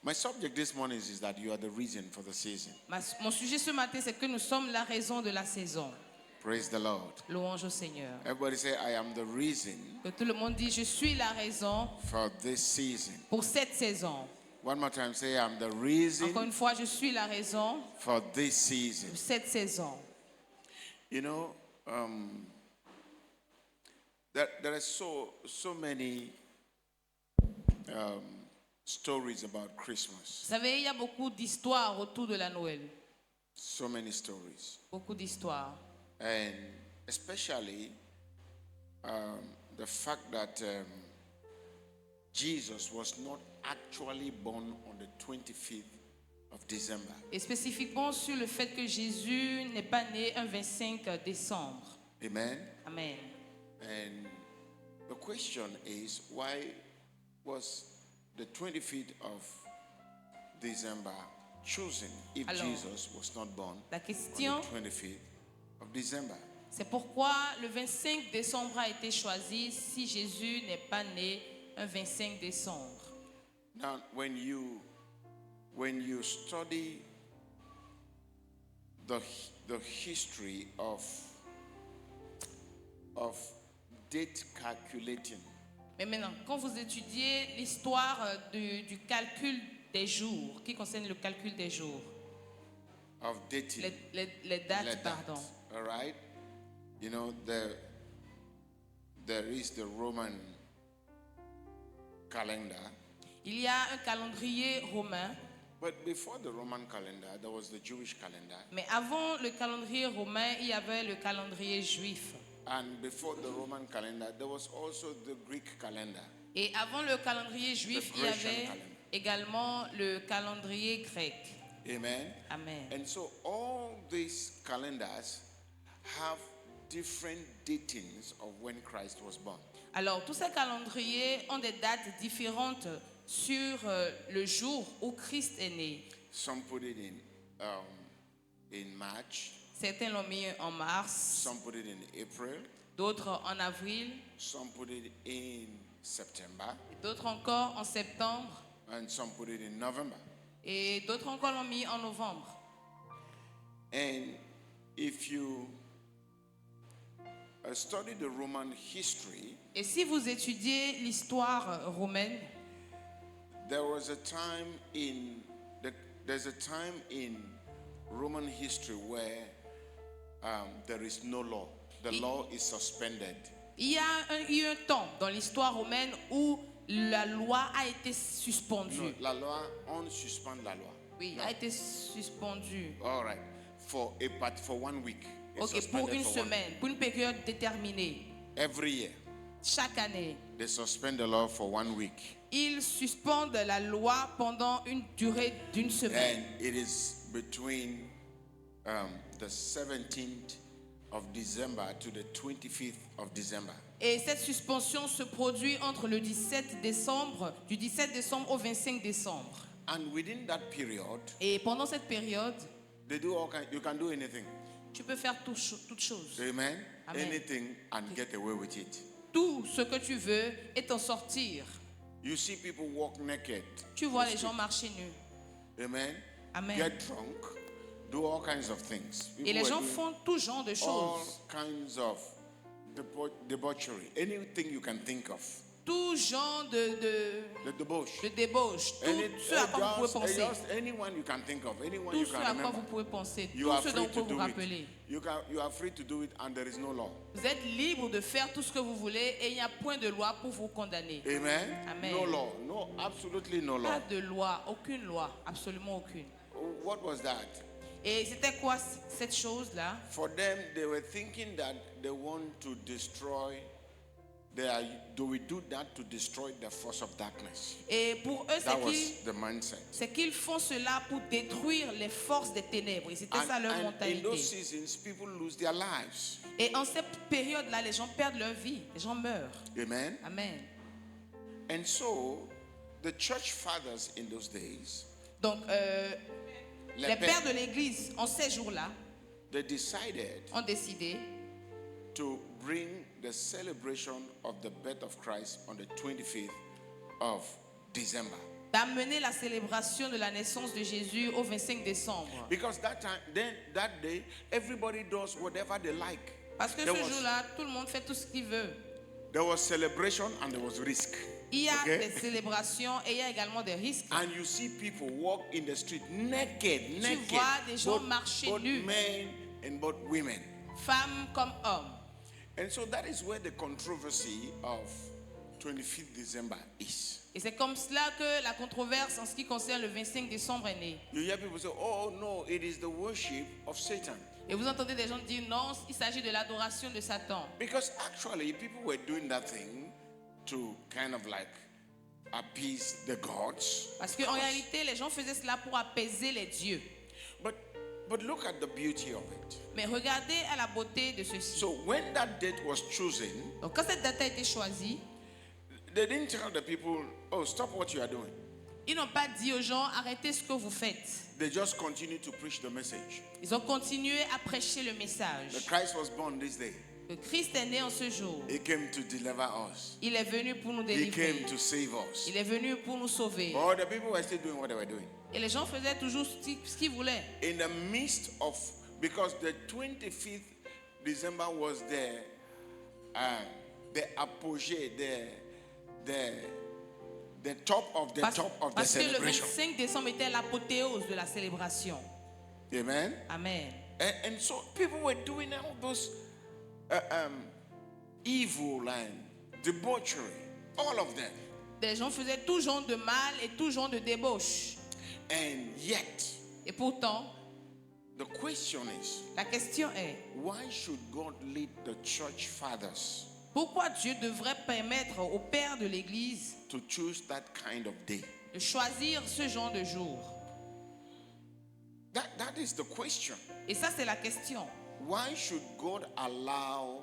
My subject this morning is that you are the reason for the season. Mon sujet ce matin, c'est que nous sommes la raison de la saison. Praise the Lord. Louange au Seigneur. Everybody say, I am the reason Que tout le monde dit, je suis la raison for this season. pour cette saison. One more time, say, I am the reason Encore une fois, je suis la raison for this season. pour cette saison. You know, there are so many stories about Christmas. Vous savez, il y a beaucoup d'histoires autour de la Noël. So many stories. Beaucoup d'histoires. And especially the fact that Jesus was not actually born on the 25th of December. Et spécifiquement sur le fait que Jésus n'est pas né un 25 décembre. Amen. Amen. And the question is, why was the 25th of December chosen if Alors, Jesus was not born La on question, the 25th of December? c'est pourquoi le 25 décembre a été choisi si Jésus n'est pas né un 25 décembre. Now, when you study the history of date calculating, Mais maintenant, quand vous étudiez l'histoire du calcul des jours, qui concerne le calcul des jours, of dating, les dates, pardon. all right, you know there is the Roman calendar, Il y a un calendrier romain, but before the Roman calendar, there was the Jewish calendar, mais avant le calendrier romain, il y avait le calendrier juif. and before the Roman calendar, there was also the Greek calendar. Et avant le calendrier juif, il y Grecian avait calendar. également le calendrier grec. Amen. Amen. And so all these calendars have different datings of when Christ was born. Alors, tous ces calendriers ont des dates différentes sur le jour où Christ est né. Some put it in March, Certains l'ont mis en mars, some put it in April, d'autres en avril, some put it in September, et d'autres encore en septembre, and some put it in November. et d'autres encore l'ont mis en novembre. And if you study the Roman history, Et si vous étudiez l'histoire romaine, there's a time in Roman history where there is no law. The law is suspended. il y a eu un temps dans l'histoire romaine où la loi a été suspendue. No, la loi, on suspend la loi. Oui, a été suspendue. All right, for 1 week. It's Ok, pour suspended une for 1 semaine, pour une période déterminée. Every year, Chaque année, they suspend the law for 1 week, ils suspendent la loi pendant une durée d'une semaine. and it is between the 17th of December to the 25th of December. Et cette suspension se produit entre le 17 décembre, du 17 décembre au 25 décembre. And within that period, Et pendant cette période, they do all kind. You can do anything. tu peux faire toutes choses. Amen. Amen. Anything and get away with it. Tout ce que tu veux et t'en sortir. You see people walk naked. Tu vois les gens marcher nus. Amen. Amen. Get drunk. Do all kinds of things. Et les People gens are doing font tout genre de all choses. kinds of debauchery. Anything you can think of. Tout genre de The debauch. débauche. Tout ce à quoi vous pouvez penser. Just anyone you can think of. Anyone Tout you ce can à quoi remember. vous pouvez penser. You Tout are ce free dont vous to pouvez vous do rappeler. it. You are free to do it and there is no law. Vous êtes libre de faire tout ce que vous voulez et il n'y a point de loi pour vous condamner. Amen. Amen. No law. No, absolutely no law. Pas de loi, aucune loi, absolument aucune. What was that? Et c'était quoi cette chose-là? For them, they were thinking that they want to destroy. Do we do that to destroy the force of darkness? Et pour eux, That was the mindset. c'est qu'ils font cela pour détruire les forces des ténèbres. Et c'était ça leur And in mentalité. those seasons, people lose their lives. Et en cette période-là, les gens perdent leur vie, les gens meurent. Amen. Amen. And so, the church fathers in those days, Donc, les les pères, pères de l'Église, en ces jours-là, they decided ont décidé to bring the celebration of the birth of Christ on the 25th of December. d'amener la célébration de la naissance de Jésus au 25 décembre. Because that day, everybody does whatever they like. Parce que There ce was- jour-là, tout le monde fait tout ce qu'il veut. There was celebration and there was risk. Il y a Okay? des célébrations et il y a également des risques. And you see people walk in the street naked. vois des gens marcher both nus. men and both women. Femmes comme hommes. And so that is where the controversy of 25th December is. Et c'est comme cela que la controverse en ce qui concerne le 25 décembre est née. You hear people say, oh no, it is the worship of Satan. Et vous entendez des gens dire non, il s'agit de l'adoration de Satan. Because actually, people were doing that thing to kind of like appease the gods. Parce qu'en réalité, les gens faisaient cela pour apaiser les dieux. But look at the beauty of it. Mais regardez à la beauté de ceci. So when that date was chosen, Donc quand cette date a été choisie, they didn't tell the people, oh, stop what you are doing. ils n'ont pas dit aux gens arrêtez ce que vous faites. They just continued to preach the message. Ils ont continué à prêcher le The message. Christ was born this day. Que Christ est né en ce jour. He came to deliver us. Il est venu pour nous He délivrer. came to save us. Il est venu pour nous sauver. But the people were still doing what they were doing. Et les gens faisaient toujours ce qu'ils voulaient. In the midst of, because the 25th December was the apogee, the top of the Parce, top of the parce que le celebration. 25 décembre était l'apothéose de la célébration. Amen. Amen. And so people were doing all those evil and debauchery, all of them. Des gens faisaient tout genre de mal et tout genre de débauche. And yet, Et pourtant, the question is, la question est, why should God lead the church fathers pourquoi Dieu devrait permettre aux pères de l'Église to choose that kind of day? de choisir ce genre de jour? That is the question. Et ça, c'est la question. Why should God allow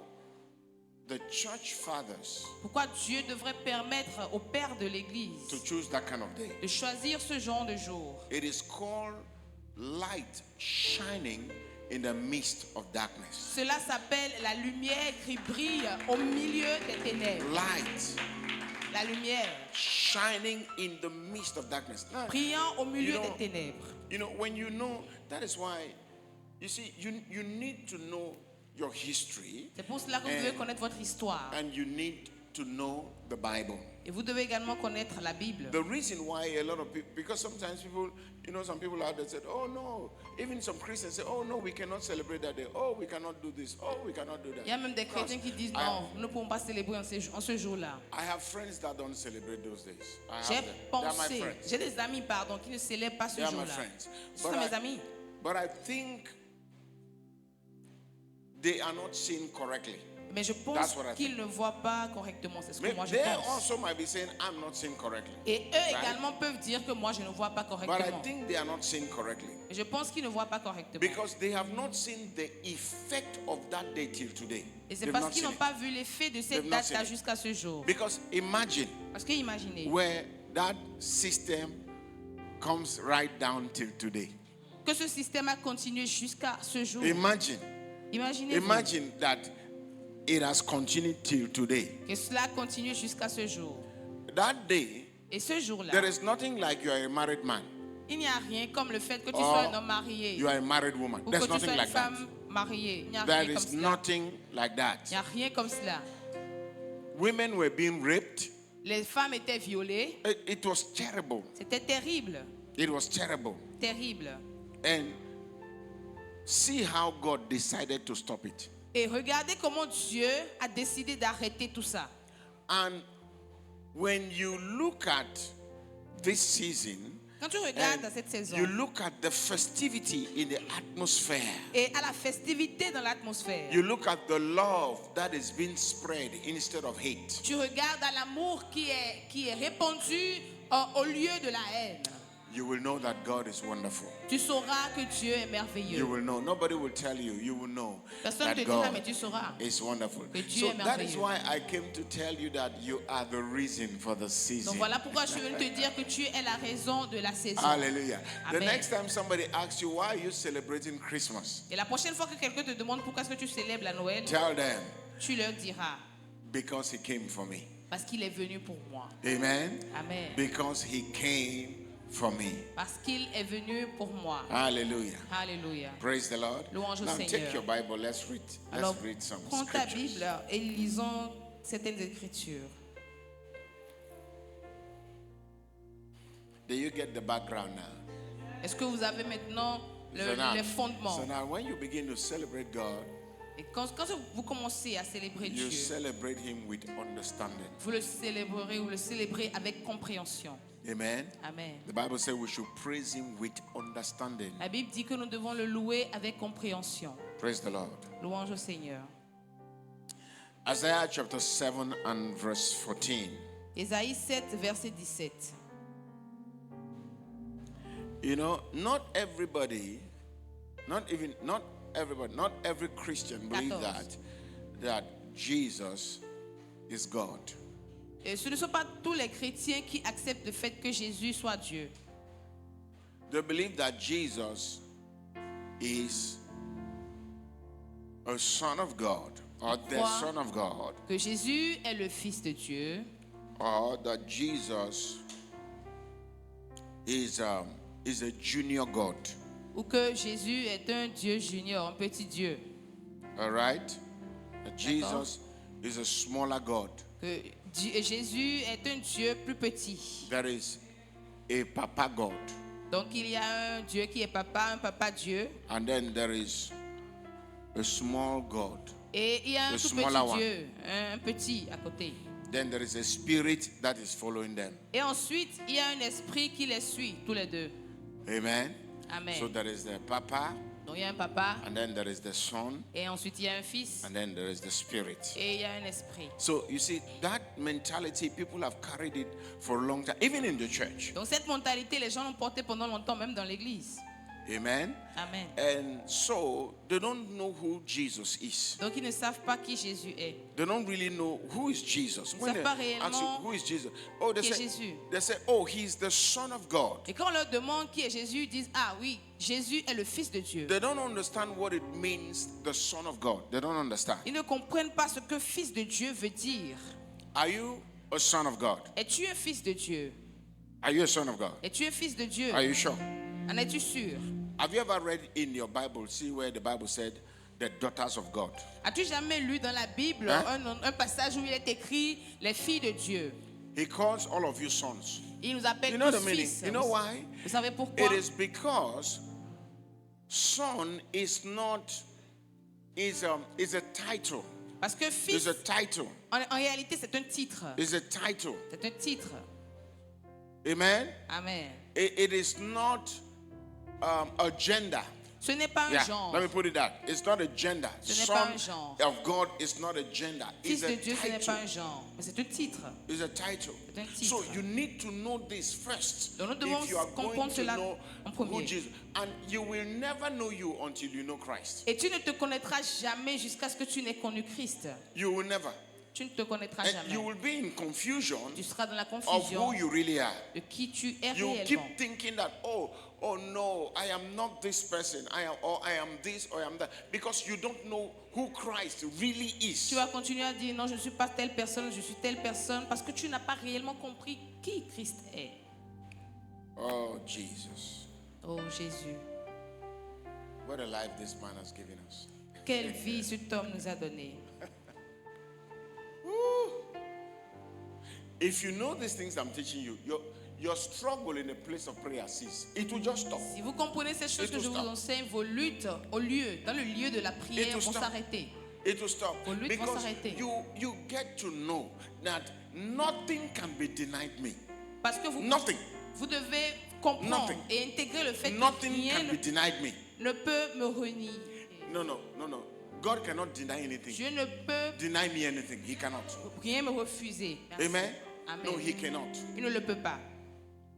the church fathers Pourquoi Dieu devrait permettre aux pères de l'Église to choose that kind of day? de choisir ce genre de jour? It is called light shining in the midst of darkness. Cela s'appelle la lumière qui brille au milieu des ténèbres. Light La lumière shining in the midst of darkness. Now, brillant au milieu You know- des ténèbres. you know, when you know, that is why, you see, you need to know your history C'est pour cela que vous devez connaître votre histoire. and you need to know the Bible. Et vous devez également connaître la Bible. The reason why a lot of people, because sometimes people, you know, some people out there said, oh no, even some Christians say, oh no, we cannot celebrate that day. Oh, we cannot do this. Oh, we cannot do that. Il y a même des chrétiens qui disent non, nous ne pouvons pas célébrer en ce jour-là. I have friends that don't celebrate those days. I have J'ai them. They are my pensé, friends. j'ai des amis, pardon, qui ne célèbrent pas ce They are my jour-là. friends. Ce sont mes amis. But I think they are not seen correctly. Mais je pense That's what I qu'ils ne voient pas correctement. C'est ce que moi je They pense. also might be saying, I'm not seen correctly. Et eux également peuvent dire que moi je ne vois pas But I correctement. think they are not seen correctly. Mais je pense qu'ils ne voient pas correctement. Because they have not seen the effect of that day till today. Et c'est They've parce not qu'ils seen n'ont it. pas vu l'effet de They've cette not date-là seen it. jusqu'à ce jour. Because imagine Parce que imaginez where that system comes right down till today. que ce système a continué jusqu'à ce jour. Imagine Imaginez that it has continued till today. que cela continue jusqu'à ce jour. That day, Et ce jour-là, there is nothing like you are a married man il n'y a rien comme le fait que tu or sois un homme marié you are a married woman. ou que There's tu sois nothing une like that. femme mariée. Il n'y a There rien comme is cela. nothing like Il that. n'y a rien comme cela. Women were being raped. Les femmes étaient violées. It was terrible. C'était terrible. It was terrible. Terrible. And see how God decided to stop it. Et regardez comment Dieu a décidé d'arrêter tout ça. And when you look at this season, Quand tu regardes and cette saison you look at the festivity in the atmosphere, et à la festivité dans l'atmosphère, you look at the love that is being spread instead of hate. tu regardes à l'amour qui est répandu au lieu de la haine. You will know that God is wonderful. Tu sauras que Dieu est You merveilleux. will know. Nobody will tell you. You will know Personne ne that te dira, God mais tu sauras. is wonderful. Que Dieu So est that is merveilleux. why I came to tell you that you are the reason for the Donc season. voilà pourquoi je veux te dire que tu es la raison de la saison. Hallelujah. The Amen. next time somebody asks you, why are you celebrating Christmas? Et la prochaine fois que quelqu'un te demande pourquoi est-ce que tu célèbres la Noël, Tell them, tu leur diras, because he came for me. Parce qu'il est venu pour moi. Amen. Amen. Because he came for me. Parce qu'il est venu pour moi. Hallelujah. Alléluia. Praise the Lord. Louange au Now Seigneur. take your Bible. Let's read. Alors, Let's read some prends ta scriptures. Bible et lisons certaines écritures. Do you get the background now? Est-ce que vous avez maintenant les fondements? so now when you begin to celebrate God, Et quand vous commencez à célébrer you Dieu, celebrate him with understanding. vous le célébrez avec compréhension. Amen. Amen. The Bible says we should praise him with understanding. La Bible dit que nous devons le louer avec compréhension. Praise the Lord. Louange au Seigneur. Isaiah chapter 7 and verse 14. Ésaïe 7, verset 17. You know, not every Christian believes 14. that Jesus is God. Et ce ne sont pas tous les chrétiens qui acceptent le fait que Jésus soit Dieu. They believe that Jesus is a son of God, or the Croient son of God, que Jésus est le Fils de Dieu, or that Jesus is a junior God. ou que Jésus est un Dieu junior, un petit Dieu. All right? That Jesus is a smaller God. Que Jésus est un Dieu plus petit. There is a Papa God. Donc il y a un Dieu qui est papa, un papa Dieu. And then there is a small God. Et il y a un The tout smaller petit one. Dieu, un petit à côté. Then there is a spirit that is following them. Et ensuite, il y a un esprit qui les suit, tous les deux. Amen. Amen. So there is the Papa, Donc il y a un papa, and then there is the Son, et ensuite il y a un fils, and then there is the Spirit. et il y a un esprit. So you see, that mentality, people have carried it for a long time, even in the church. Donc cette mentalité, les gens l'ont portée pendant longtemps, même dans l'église. Amen. Amen. And so they don't know who Jesus is. Donc ils ne savent pas qui Jésus est. They don't really know who is Jesus. Ils ne savent pas ask you réellement who is Jesus, oh, qui est Jésus. they say, oh, he's the Son of God. Et quand on leur demande qui est Jésus, ils disent, ah oui, Jésus est le Fils de Dieu. They don't understand what it means, the Son of God. They don't understand. Ils ne comprennent pas ce que Fils de Dieu veut dire. Are you a son of God? Es-tu un fils de Dieu? Are you a son of God? Es-tu un fils de Dieu? Are you sure? En es-tu sûr? Have you ever read in your Bible, see where the Bible said, the daughters of God? As-tu jamais lu dans la Bible un passage où il est écrit les filles de Dieu? He calls all of you sons. Il nous appelle You know tous the meaning? fils. You know why? Vous savez pourquoi? It is because son is not, is a title. Parce que It's fils, a title. en réalité, c'est un titre. It's a title. C'est un titre. Amen? Amen. It is not a gender. Ce n'est pas un Yeah, genre. let me put it that. It's not a gender. Ce n'est pas Son un genre. of God is not a gender. Fils It's de a Dieu, ce n'est pas title. un genre, mais c'est un titre. It's a title. C'est un titre. So you need to know this first. Donc nous devons If you are going comprendre to cela know en who premier. Jesus, and you will never know you until you know Christ. Et tu ne te connaîtras jamais jusqu'à ce que tu n'aies connu Christ. You will never. Tu ne te connaîtras And you jamais. will be in confusion Tu seras dans la of confusion who you really are. de qui tu es You keep réellement. thinking that, oh no, I am not this person. I am this or I am that. Because you don't know who Christ really is. Tu vas continuer à dire non, je ne suis pas telle personne, je suis telle personne, parce que tu n'as pas réellement compris qui Christ est. Oh, Jesus. Oh Jésus, What a life this man has given us. quelle vie cet homme nous a donnée. If you know these things I'm teaching you, your struggle in a place of prayer cease. It will just stop. Si vous comprenez ces choses It que will je vous stop. enseigne, vos luttes dans le lieu de la prière It will vont stop. s'arrêter. It will stop. Vos luttes vont Because s'arrêter. you get to know that nothing can be denied me. Parce que Nothing. vous devez comprendre Nothing. et intégrer le fait que Nothing rien can be denied me. ne peut me renier. No. God cannot deny anything. Dieu ne peut Deny me anything. He cannot. rien me refuser. Merci. Amen? Amen. No, he cannot. Il ne le peut pas.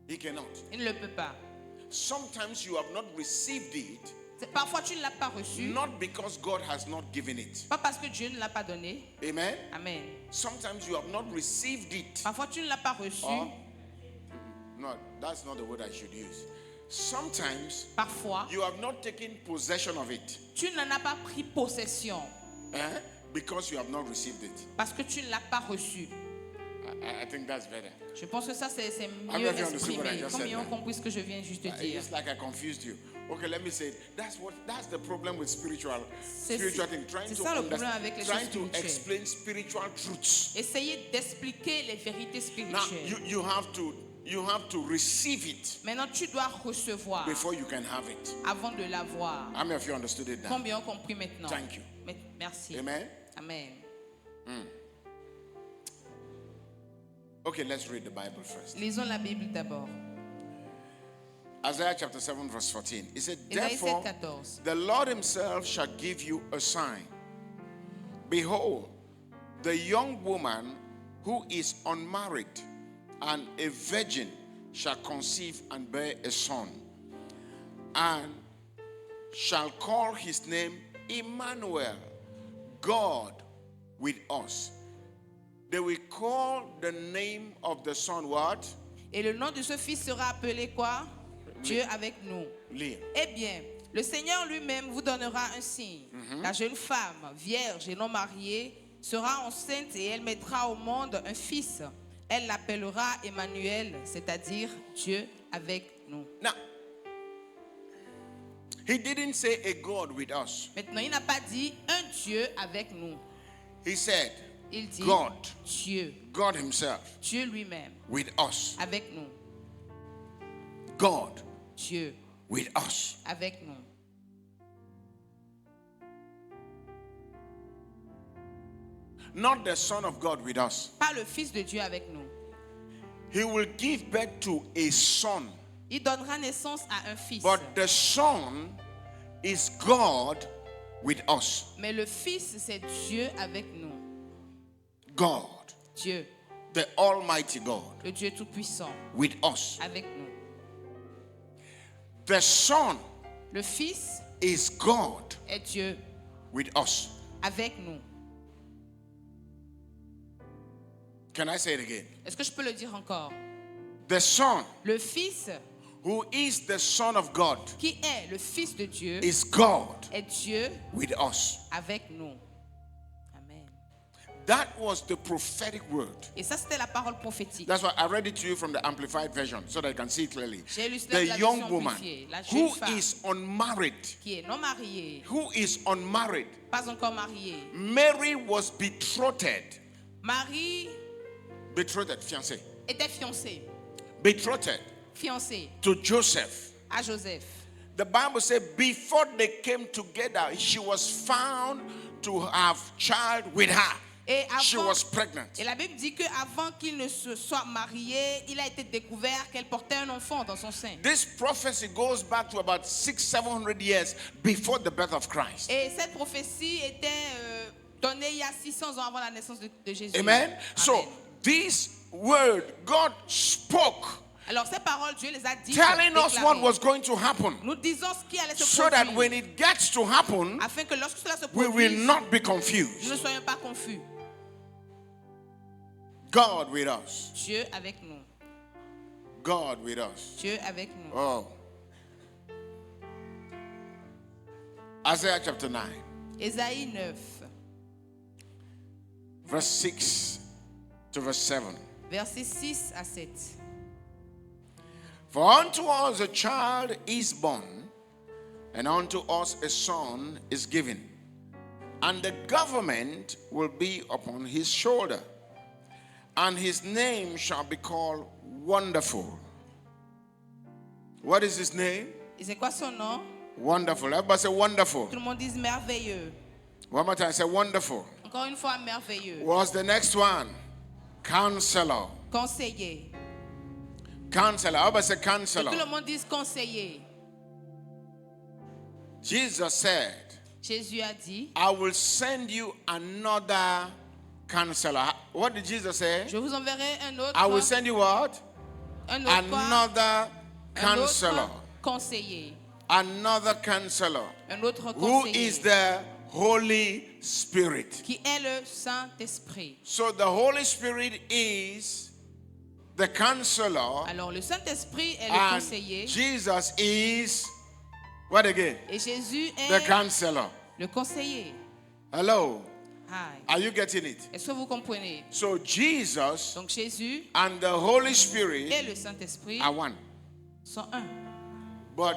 He cannot. Il ne le peut pas. Sometimes you have not received it, Parfois, tu ne l'as pas reçu. not because God has not given it. Pas parce que Dieu ne l'a pas donné. Amen? Amen. Sometimes you have not received it. Parfois, tu ne l'as pas reçu. Or, no, that's not the word I should use. Sometimes Parfois, you have not taken possession of it, tu n'en as pas pris possession because you have not received it. parce que tu ne l'as pas reçu. I think that's better. Je pense que ça, c'est How mieux many of you understood what I exprimé. just Combien said, ont man? compris ce que je viens juste de dire? It's like I confused you. Okay, let me say it. That's the problem with spiritual C'est thing. c'est ça le problème avec les choses trying to spirituelles. explain spiritual truths. Essayez d'expliquer les vérités Now spirituelles. you have to receive it Maintenant, tu dois recevoir before you can have it. avant de l'avoir. How many of you understood it now? Combien ont compris maintenant? Thank you. Merci. Amen. Amen. Okay, let's read the Bible first. Lisons la Bible d'abord. Isaiah chapter 7 verse 14. It said, Ésaïe therefore 7:14. the Lord himself shall give you a sign. Behold, the young woman who is unmarried and a virgin shall conceive and bear a son, and shall call his name Emmanuel, God with us. They will call the name of the son what? Et le nom de ce fils sera appelé quoi? Dieu avec nous. Leah. Eh bien, le Seigneur lui-même vous donnera un signe. La jeune femme, vierge et non mariée, sera enceinte et elle mettra au monde un fils. Elle l'appellera Emmanuel, c'est-à-dire Dieu avec nous. Now, he didn't say a God with us. Maintenant, il n'a pas dit un Dieu avec nous. He said Il dit God. Dieu, God himself Dieu lui-même with us. avec nous. God Dieu with us. avec nous. Not the Son of God with us. Pas le Fils de Dieu avec nous. He will give birth to a son. Il donnera naissance à un fils. But the son is God with us. Mais le Fils, c'est Dieu avec nous. God, Dieu, the Almighty God, le Dieu Tout-Puissant, with us. avec nous. The son Le Fils is God est Dieu with us. avec nous. Can I say it again? Est-ce que je peux le dire encore? The son Le Fils, who is the Son of God qui est le Fils de Dieu, is God est Dieu with us. avec nous. Amen. That was the prophetic word. Et ça, c'était la parole prophétique. That's why I read it to you from the Amplified Version so that you can see it clearly. J'ai lu cela The de la young version woman amplifiée. La jeune who femme is unmarried, qui est non mariée, pas encore mariée. Mary was betrothed, fiancée, Était fiancée to Joseph. à Joseph. The Bible said before they came together, she was found to have child with her. Et She avant, was pregnant. et la Bible dit qu'avant qu'il ne se soit marié, il a été découvert qu'elle portait un enfant dans son sein. This prophecy goes back to about 600-700 years before the birth of Christ. Et cette prophétie était donnée il y a 600 ans avant la naissance de Jésus. Amen. So this word God spoke, Alors ces paroles, Dieu les a dites, telling us what déclarées. was going to happen, Nous disons ce qui allait se so that produire, when it gets to happen, afin que lorsque cela se we produise, will not be nous confused. ne soyons pas confus. God with us. Dieu avec nous. God with us. Dieu avec nous. Oh. Isaiah chapter 9, Ésaïe 9, verse 6 to verse 7. versets 6 à 7. For unto us a child is born, and unto us a son is given, and the government will be upon his shoulder, and his name shall be called Wonderful. What is his name? Et c'est quoi son nom? Wonderful. Everybody say wonderful. Tout le monde dit merveilleux. One more time, say wonderful. Encore une fois, merveilleux. What's the next one? Counselor. Conseiller. Counselor. Everybody say Que tout le counselor. monde dise conseiller. Jesus said, Jésus a dit, I will send you another counselor. What did Jesus say? je vous enverrai un autre, I will send you what? un autre, Another un counselor. autre conseiller. Another counselor. Un autre Who conseiller. is the Holy Spirit. Qui est le Saint-Esprit. So the Holy Spirit is the counselor. Alors le Saint-Esprit est le And conseiller. Jesus is what again? Et Jésus The est counselor. le conseiller. Hello. Aïe. Are you getting it? Est-ce que vous comprenez? So Jesus Donc Jésus and the Holy et Spirit le Saint-Esprit are one, sont un, but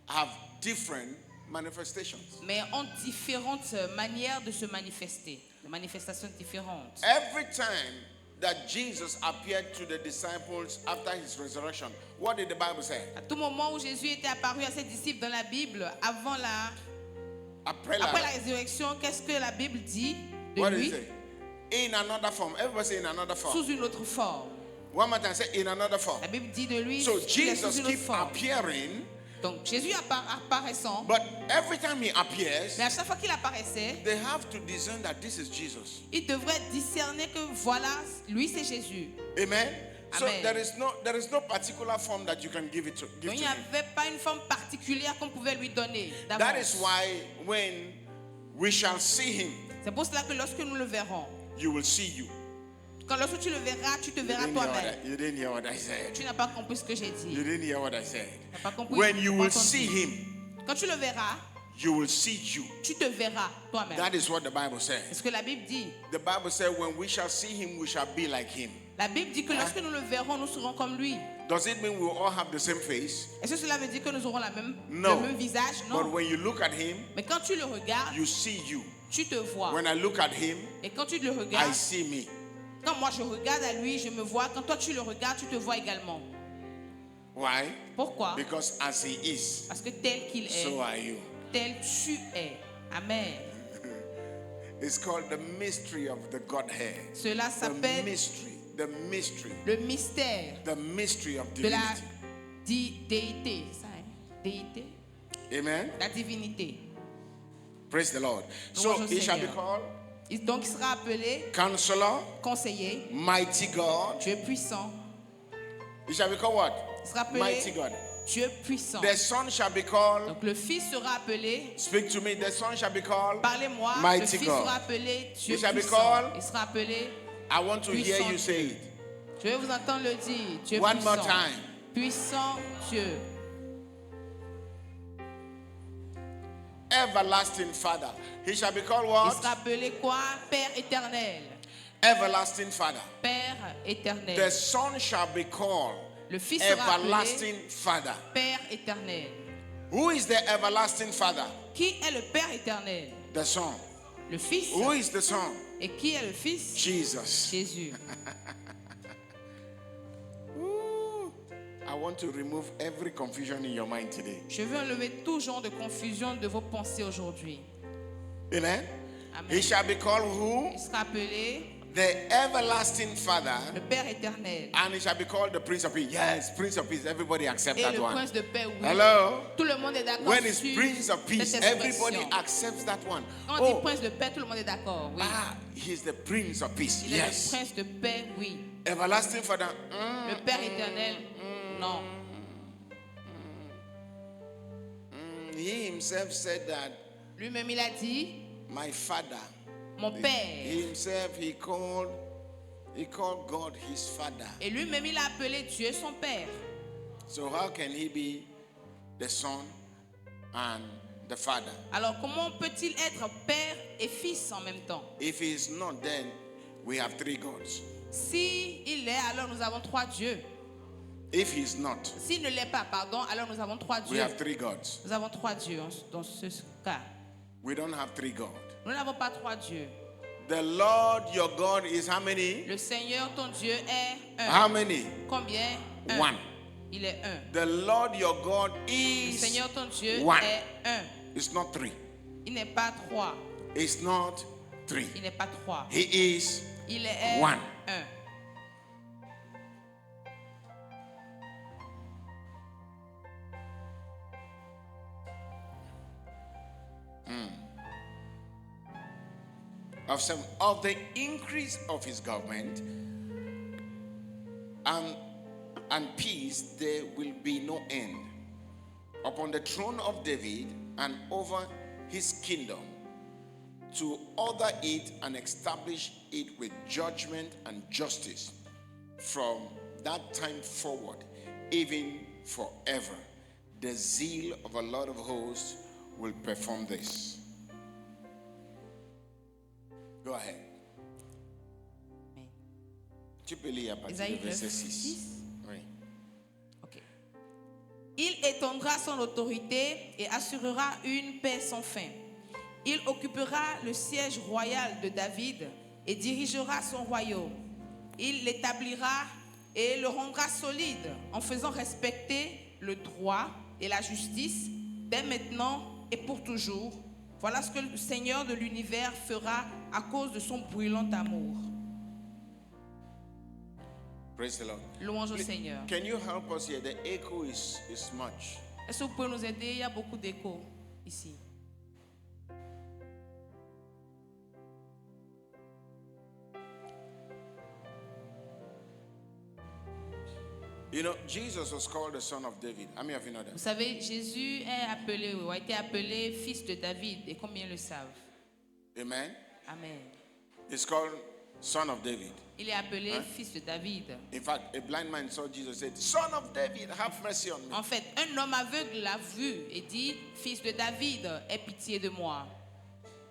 have different manifestations. mais ont différentes manières de se manifester, de manifestations différentes. Every time that Jesus appeared to the disciples after his resurrection, what did the Bible say? À tout moment où Jésus était apparu à ses disciples dans la Bible, Après après la résurrection, qu'est-ce que la Bible dit de what did lui? it say? In another form. Everybody say in another form. Sous une autre forme. One more time, say in another form. La Bible dit de lui So qu'il est sous Jesus une autre keep forme. appearing, Donc Jésus apparaissant, but every time he appears, mais à chaque fois qu'il apparaissait, they have to discern that this is Jesus. il devrait discerner que voilà, lui c'est Jésus. Amen. So Amen. there is no particular form that you can give Donc to il n'y him. avait pas une forme particulière qu'on pouvait lui donner That d'avance. is why when we shall see him, C'est pour cela que lorsque nous le verrons, you will see you. quand lorsque tu le verras, tu te verras toi-même. You didn't hear what I said. Tu n'as pas compris ce que j'ai dit. You didn't hear what I said. Tu n'as pas compris. When you will entendu. see him, Quand tu le verras, you will see you. tu te verras toi-même. That is what the Bible C'est says. ce que la Bible dit. The Bible says when we shall see him, we shall be like him. La Bible dit que lorsque nous le verrons, nous serons comme lui. Does it mean we will all have the same face? Est-ce que cela veut dire que nous aurons No. le même visage? But Non. when you look at him, Mais quand tu le regardes, you see you. tu te vois. When I look at him, Et quand tu le I regardes, see me. quand moi je regarde à lui, je me vois. Quand toi tu le regardes, tu te vois également. Why? Pourquoi? Because as he is, Parce que tel qu'il est, so are you. tel tu es. Amen. It's called the mystery of the Godhead. Cela The s'appelle mystery le mystère the mystery of de la divinity. déité. Ça, hein? Déité? Amen. La divinité. Praise the Lord. Louange So au he shall be Seigneur. called Donc il sera appelé Counselor, conseiller, Mighty God. Dieu puissant. He shall be called what? Il sera appelé Mighty God. Dieu puissant. The Son shall be called, Donc le Fils sera appelé, speak to me, the Son shall be called, parlez-moi, le Mighty Fils God. sera appelé Dieu He shall be puissant. called- Il sera appelé, I want to hear Puissant you say Dieu. it. je vais vous entendre le dire, Dieu One puissant. more time. Puissant Dieu. Everlasting Father. He shall be called Il what? sera appelé quoi? Père éternel. Everlasting Father. Père éternel. The Son shall be called Le Fils sera appelé Everlasting Father. Père éternel. Who is the everlasting Father? Qui est le Père éternel? The Son. Le Fils. Who is the Son? Et qui est le Fils? Jesus. Jésus. Ooh. I want to remove every confusion in your mind today. Je veux enlever tout genre de confusion de vos pensées aujourd'hui. Amen. Amen. He shall be called who? Il sera appelé The everlasting Father. le Père éternel. And he shall be called the Prince of Peace. Yes, Prince of Peace. Everybody accept Et that le one. prince de paix, oui. Hello? Tout le monde est d'accord When it's sur Prince of Peace, cette everybody expression. accepts that one. Quand on dit Oh, prince de paix, tout le monde est d'accord, oui. he's the Prince of Peace. Il est le Yes. prince de paix, oui. Everlasting Father. Le Père éternel, non. He himself said that Lui-même, il a dit, my Father. mon He Père. himself he called God his Father. Et lui-même, il a appelé Dieu son Père. So how can he be the Son and the Father? Alors, comment peut-il être Père et Fils en même temps? If he is not, then we have three gods. Si il est, alors nous avons trois dieux. If he is not, S'il ne l'est pas, pardon, alors nous avons trois we dieux. have three gods. Nous avons trois dieux dans ce cas. We don't have three gods. Nous n'avons pas trois dieux. The Lord your God is how many? Le Seigneur, ton Dieu, est un. How many? Combien? Un. One. Il est un. The Lord your God Le is Seigneur, ton Dieu, one. est un. It's not three. Il n'est pas trois. It's not three. Il n'est pas trois. He is Il est one. un. of the increase of his government and peace there will be no end upon the throne of David and over his kingdom, to order it and establish it with judgment and justice from that time forward, even forever. The zeal of the Lord of hosts will perform this. Go ahead. Amen. Tu peux lire à partir Isaïe du verset 9, 6. 6. Oui. Ok. Il étendra son autorité et assurera une paix sans fin. Il occupera le siège royal de David et dirigera son royaume. Il l'établira et le rendra solide en faisant respecter le droit et la justice dès maintenant et pour toujours. Voilà ce que le Seigneur de l'univers fera à cause de son brûlant amour. Praise the Lord. Louange au Seigneur. Can you help us here? The echo is much. Est-ce que vous pouvez nous aider? Il y a beaucoup d'écho ici. You know, Jesus was called the son of David. How many of you know Vous that? savez, Jésus est appelé, ou a été appelé fils de David. Et combien le savent? Amen. Amen. He's called son of David. Il est appelé fils de David. In fact, a blind man saw Jesus and said, Son of David, have mercy on me. En fait, un homme aveugle l'a vu et dit, fils de David, aie pitié de moi.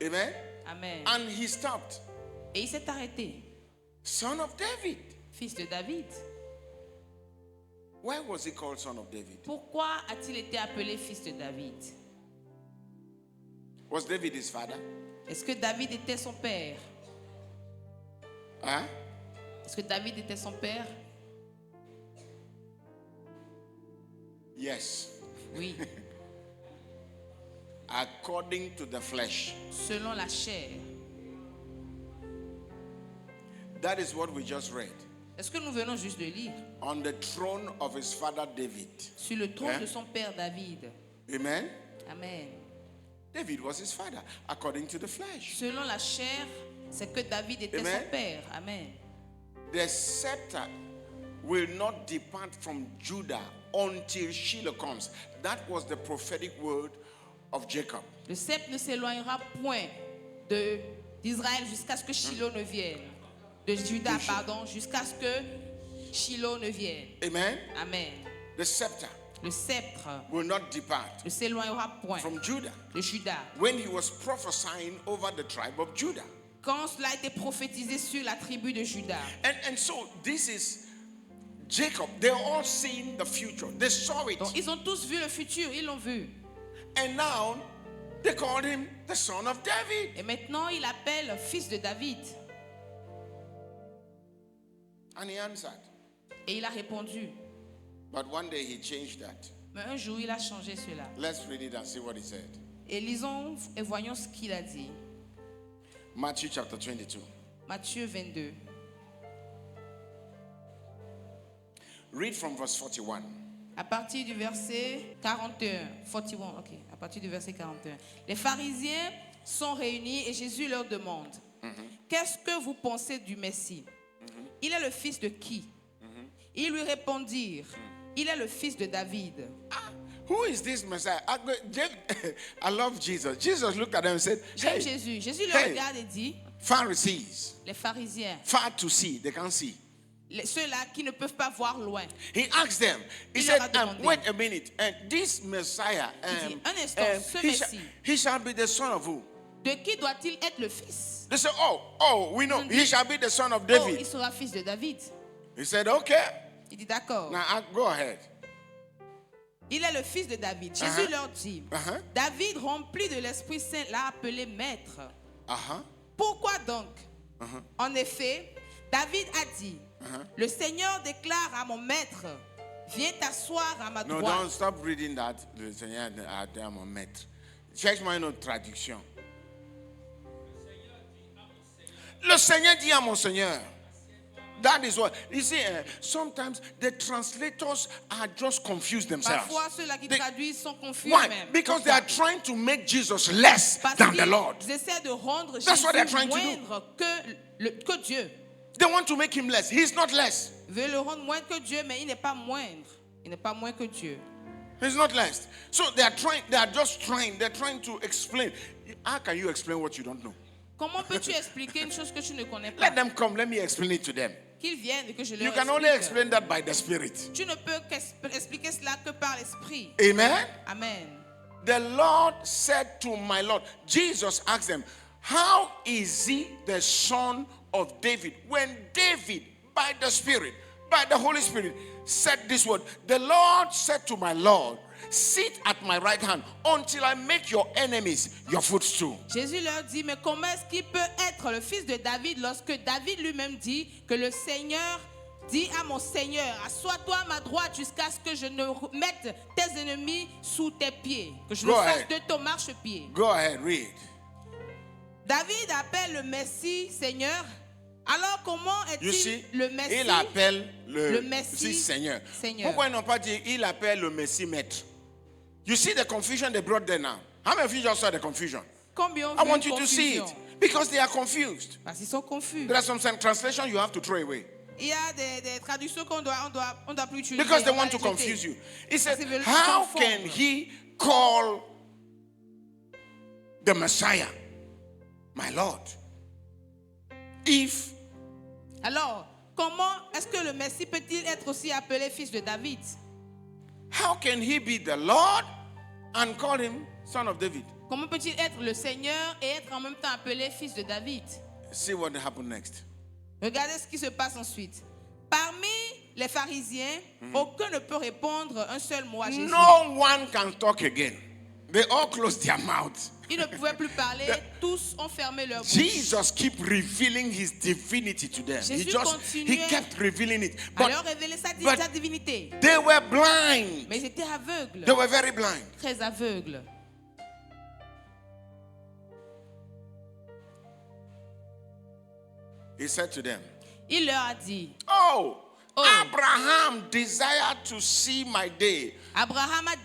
Amen. Amen. And he stopped. Et il s'est arrêté. Son of David. Fils de David. Why was he called son of David? Pourquoi a-t-il été appelé fils de David? Was David his father? Est-ce que David était son père? Huh? Est-ce que David était son père? Yes. Oui. According to the flesh. Selon la chair. That is what we just read. Est-ce que nous venons juste de lire? On the throne of his father David. Sur le trône de son père David. Amen. Amen. David was his father, according to the flesh. Selon la chair, c'est que David était Amen. son père. Amen. The scepter will not depart from Judah until Shiloh comes. That was the prophetic word of Jacob. Le sceptre ne s'éloignera point d'Israël jusqu'à ce que Shiloh ne vienne. De Juda, pardon, jusqu'à ce que Shiloh ne vienne. Amen. Amen. The scepter Le sceptre will not depart ne s'éloignera point from Judah. de Juda. When he was prophesying over the tribe of Judah. Quand cela a été prophétisé sur la tribu de Juda. And so this is Jacob. They all seen the future. They saw it. Donc ils ont tous vu le futur, ils l'ont vu. And now they called him the son of David. Et maintenant il appelle fils de David. And he answered. Et il a répondu. But one day he changed that. Mais un jour il a changé cela. Let's read it and see what he said. Et lisons et voyons ce qu'il a dit. Matthew chapter 22. Matthieu 22. Read from verse 41. À partir du verset 41. 41, ok. À partir du verset 41. Les pharisiens sont réunis et Jésus leur demande, qu'est-ce que vous pensez du Messie? Il est le fils de qui? Ils lui répondirent, il est le fils de David. Who is this Messiah? I love Jesus. Jesus looked at them and said, J'aime hey, Jésus. Jésus le hey. regarde et dit, Pharisees, les pharisiens, far to see, they can't see. ceux-là qui ne peuvent pas voir loin. He asked them, he Il leur said, a demandé. wait a minute, and this Messiah, Il dit, un instant, ce Messie, he shall be the son of who? de qui doit-il être le fils? They said, oh, we know, Ils ont he dit, shall be the son of Oh, David. il sera fils de David. He said, okay, Il dit d'accord. now go ahead. Il est le fils de David. Jésus leur dit, David, rempli de l'Esprit Saint, l'a appelé maître. Pourquoi donc? En effet, David a dit, le Seigneur déclare à mon maître, viens t'asseoir à ma No, droite. don't stop reading that. Le Seigneur a dit à mon maître. Cherche-moi une autre traduction. Le Seigneur dit à mon Seigneur. That is what you see. Sometimes the translators are just confused themselves. Parfois, ceux-là qui They- traduisent sont confus Why? eux-mêmes. Because they are trying to make Jesus less Parce than the Lord. qu'ils essaient de rendre That's what they're Jésus trying to do. moindre que Dieu. They want to make him less. He's not less. Ils veulent le rendre moindre que Dieu, mais il n'est pas moindre. Il n'est pas moins que Dieu. He's not less. So they are trying. They are just trying. They're trying to explain. How can you explain what you don't know? Comment peux-tu expliquer une chose que tu ne connais pas? Let them come. Let me explain it to them. Qu'ils viennent et que je You leur can only explique. explain that by the Spirit. Tu ne peux expliquer cela que par l'Esprit. Amen. Amen. The Lord said to my Lord, Jesus asked them, how is he the son of David when David, by the Spirit, by the Holy Spirit, said this word? The Lord said to my Lord, sit at my right hand until I make your enemies your footstool. Jésus leur dit, mais comment est-ce qu'il peut être le fils de David lorsque David lui-même dit que le Seigneur dit à mon Seigneur, assois-toi à ma droite jusqu'à ce que je ne mette tes ennemis sous tes pieds, que je le fasse de ton marchepied. Go ahead, read. David appelle le Messie Seigneur. Alors comment est-il le Messie? Il appelle le Messie Seigneur. Seigneur. Pourquoi ils n'ont pas dit il appelle le Messie maître? You see the confusion they brought there now. How many of you just saw the confusion? Combien I want you to see it because they are confused. Parce qu'ils sont confus. There are some translations you have to throw away Il y a des traductions qu'on doit plus utiliser. because they on want doit to les jeter. confuse you. He said, Parce qu'ils veulent how confondre. can he call the Messiah my Lord if Alors, comment est-ce que le Messie peut-il être aussi appelé fils de David? how can he be the Lord and call him son of David? Comment peut-il être le Seigneur et être en même temps appelé fils de David? See what happened next. Regardez ce qui se passe ensuite. Parmi les pharisiens, aucun ne peut répondre un seul mot à Jésus. No one can talk again. They all closed their mouths. Ils ne pouvaient plus parler, tous ont fermé leur bouche. Jesus kept revealing his divinity to them. He Jésus kept revealing it. à But leur révéler sa divinité. they were blind. Mais ils étaient aveugles, They were very blind. très aveugles. He said to them, Il leur a dit, Oh, Oh. Abraham desired to see my day, Abraham a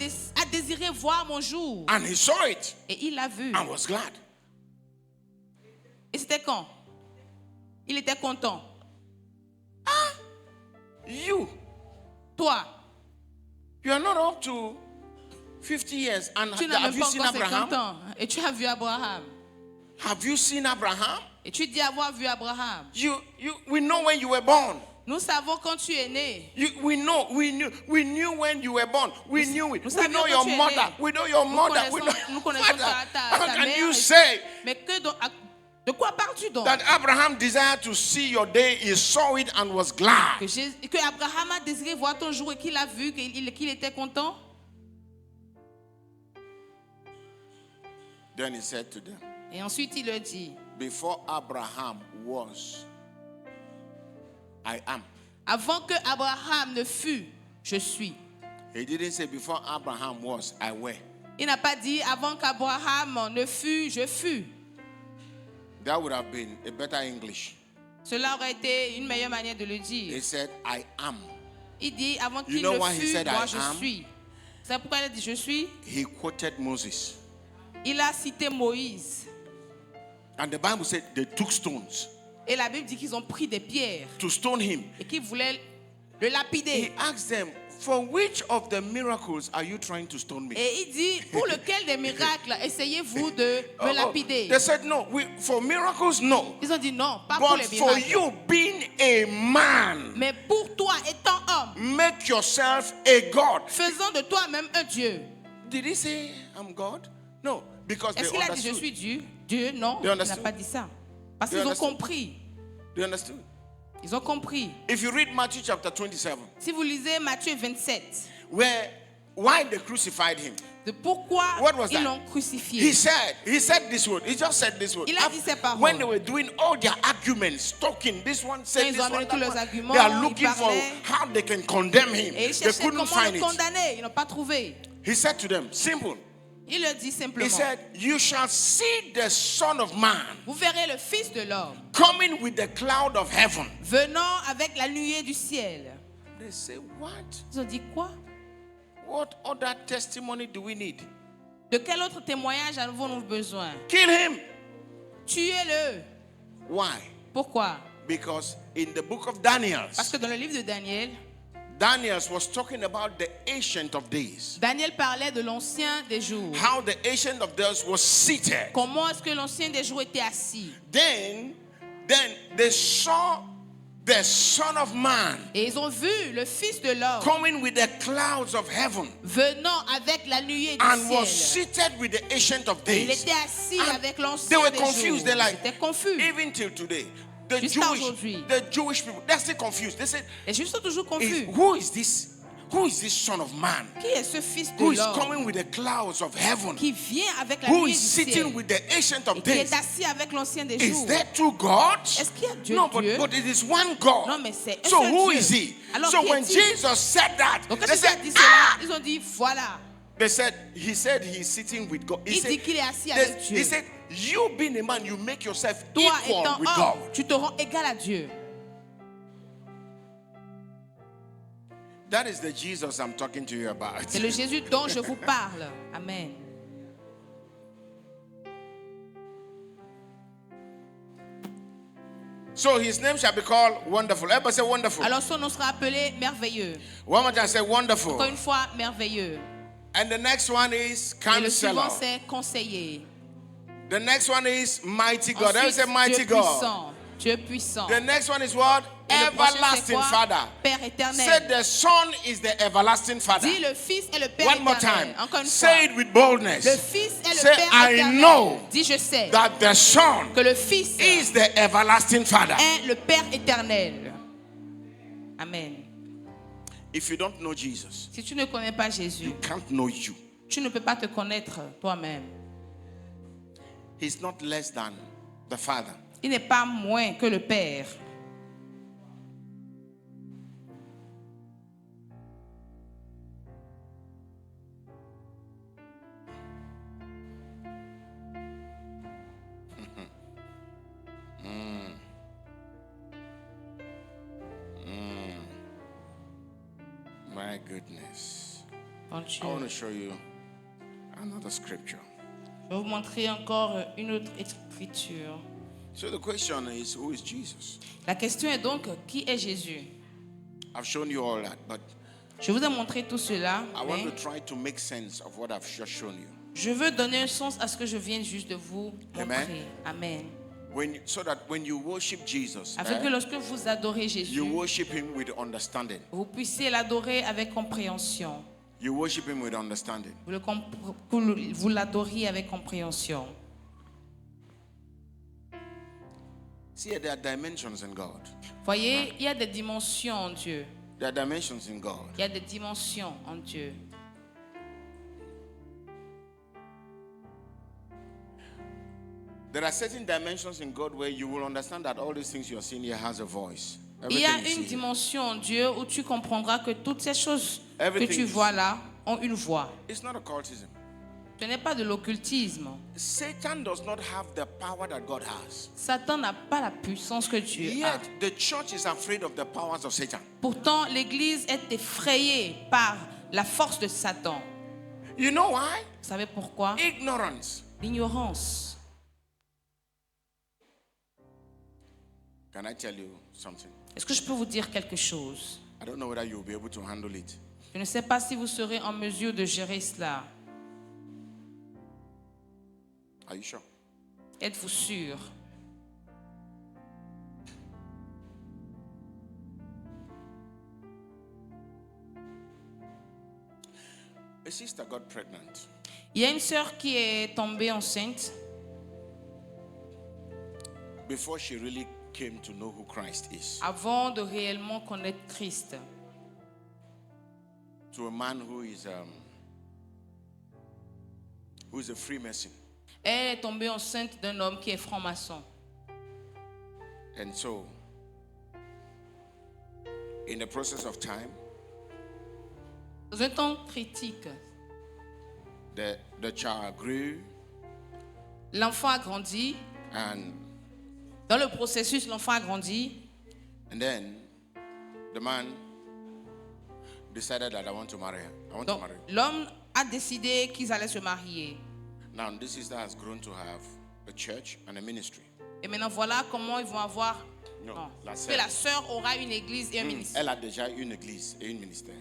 désiré voir mon jour. and he saw it Et il l'a vu. and was glad. Et c'était quand? Il était content. You Toi, are not up to 50 years, and tu n'as have même you pas seen encore 50 Abraham? ans. Et tu as vu Abraham. Have you seen Abraham? Et tu dis avoir vu Abraham. We know when you were born. Nous savons quand tu es né. We knew when you were born. We knew it. Nous We savions know quand your tu es mother. né. We know your mother. Nous connaissons Father, ta how can mère. you say Mais de quoi parles-tu donc? that Abraham desired to see your day? He saw it and was glad. Que Abraham a désiré voir ton jour et qu'il a vu qu'il était content. Then he said to them, Et ensuite il leur dit, before Abraham was, I am. avant que Abraham ne fût, je suis. He didn't say before Abraham was, I were. Il n'a pas dit avant qu'Abraham ne fût, je fus. That would have been a better English. Cela aurait été une meilleure manière de le He dire. said, I am. Il dit avant qu'il know ne why he fût, said, moi I je am? suis. C'est pourquoi il a dit je suis. He quoted Moses. Il a cité Moïse. And the Bible said they took stones Et la Bible dit qu'ils ont pris des pierres to stone him. et qu'ils voulaient le lapider. He asked them, for which of the miracles are you trying to stone me? Et il dit, pour lequel des miracles essayez-vous de me lapider? They said, no, for miracles, no. Ils ont dit non, pas pour But les for miracles. you being a man, Mais pour toi, étant homme, make yourself a God. faisons de toi-même un Dieu. Did he say, I'm God? No, because they Est-ce qu'il a dit je understood. suis Dieu? Dieu, non, They il n'a understood. pas dit ça. Parce They qu'ils ont understood. compris. They understood. Ils ont compris. If you read Matthew chapter 27, Si vous lisez Matthieu 27, why they crucified him, de pourquoi What was ils that? l'ont crucifié. he said this word. He just said this word. Il a dit ces paroles. When they were doing all their arguments, talking, this one said Quand ils this ont one, amené tous that leurs one, arguments, they are ils looking for parlaient. how they can condemn him. Et ils They cherchaient couldn't comment find le it. condamner. Ils n'ont pas trouvé. He said to them, simple. Il le dit simplement. He said, you shall see the Son of Man Vous verrez le Fils de l'homme coming with the cloud of heaven. venant avec la nuée du ciel. They say, what? Ils ont dit quoi? What other testimony do we need? De quel autre témoignage avons-nous besoin? Kill him. Tuez-le. Why? Pourquoi? Because in the book of Daniel, Parce que dans le livre de Daniel, Daniel was talking about the Ancient of Days. Daniel parlait de l'ancien des jours. How the Ancient of Days was seated. Comment est-ce que l'ancien des jours était assis? Then they saw the Son of Man Et ils ont vu le Fils de l'homme coming with the clouds of heaven venant avec la nuée du and was ciel. seated with the Ancient of Il Days. était assis And avec they l'ancien were des confused. jours. They're like, Ils étaient confus. even till today, the Jusqu'à aujourd'hui. Jewish people, they're still confused. They said, Les Juifs sont toujours confus. who is this? Who is this Son of Man? Qui est ce Fils Who de is l'homme coming with the clouds of heaven? qui vient avec la Who nuée is du sitting ciel with the Ancient of et qui Days? est assis avec l'ancien des Is jours? there two gods? Est-ce qu'il y a Dieu, No, Dieu? but it is one God. Non, mais c'est un So seul who Dieu. is he? Alors, So qui when est-il? Jesus said that, Donc quand they Jésus a said, dit cela, ah! ils ont dit voilà. They said, he said he's sitting with God. He Il dit said, qu'il est assis they- avec Dieu. he said, you being a man, you make yourself Toi equal étant with homme, God. tu te rends égal à Dieu. That is the Jesus I'm talking to you about. C'est le Jésus dont je vous parle. Amen. So his name shall be called Wonderful. Everybody say Wonderful. Alors son nom sera appelé merveilleux. One more time, say Wonderful. Encore une fois, merveilleux. And the next one is Et le suivant, Counselor. c'est conseiller. The next one is Mighty God. Everybody say Ensuite, Mighty Dieu God. puissant. Dieu puissant. The next one is what? Et le prochain, c'est Everlasting quoi? Father. Père Say éternel. the Son is the everlasting Father. Dis le Fils est le Père One more éternel. time. Encore une Say fois. it with boldness. Le Fils est le Say, Père I éternel. know Dis je sais that the Son que le Fils is the everlasting Father. est le Père éternel. Amen. If you don't know Jesus, Si tu ne connais pas Jésus, you can't know you. tu ne peux pas te connaître toi-même. He's not less than the Father. Il n'est pas moins que le Père. My goodness. Bon Dieu. I want to show you another scripture. Je vais vous montrer encore une autre écriture. So the question is, who is Jesus? La question est donc, qui est Jésus? I've shown you all that, but Je vous ai montré tout cela, I want mais to try to make sense of what I've just shown you. je veux donner un sens à ce que je viens juste de vous Amen. montrer. Amen. So that when you worship Jesus, Afin que lorsque vous adorez Jésus, you worship him with understanding. vous puissiez l'adorer avec compréhension. You worship him with understanding. Vous l'adoriez avec compréhension. See, there are dimensions in God. Voyez, il y a des dimensions en Dieu. There are dimensions in God. Il y a des dimensions en Dieu. There are certain dimensions in God where you will understand that all these things you are seeing here has a voice. Il y a Everything you une see here. dimension en Dieu où tu comprendras que toutes ces choses que Everything tu you vois see. là ont une voix. It's not occultism. Ce n'est pas de l'occultisme. Satan does not have the power that God has. Satan n'a pas la puissance que Dieu a. Yet the church is afraid of the powers of Satan. Pourtant, l'Église est effrayée par la force de Satan. You know why? Vous savez pourquoi? Ignorance. L'ignorance. Can I tell you something? Est-ce que je peux vous dire quelque chose? I don't know whether you'll be able to handle it. Je ne sais pas si vous serez en mesure de gérer cela. Are you sure? Êtes-vous sûr? A sister got pregnant. Il y a une sœur qui est tombée enceinte Before she really came to know who Christ is, avant de réellement connaître Christ. to a man who is a Freemason. Elle est tombée enceinte d'un homme qui est franc-maçon. And so, in the process of time, Dans un temps critique, the child grew, l'enfant a grandi. and Dans le processus, l'enfant a grandi. then the man decided that I want to marry her. I want Donc, to marry her. l'homme a décidé qu'ils allaient se marier. Now, this sister has grown to have a church and a ministry. Et maintenant, voilà comment ils vont avoir. Non, Non. la Que sœur. la sœur aura une église et un ministère. Elle a déjà une église et un ministère.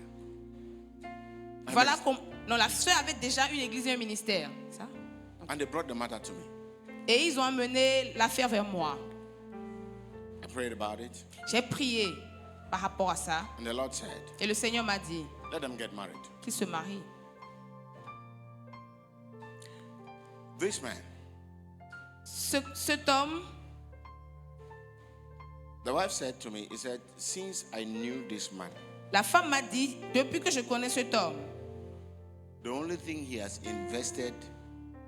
Voilà comme. Non, la sœur avait déjà une église et un ministère. Ça? And they brought the matter to me. Et ils ont amené l'affaire vers moi. I prayed about it, J'ai prié par rapport à ça. and the Lord said, Et le Seigneur m'a dit let them get married. qu'il se marie. This man, Cet homme, the wife said to me, he said, since I knew this man, la femme m'a dit, depuis que je connais cet homme, the only thing he has invested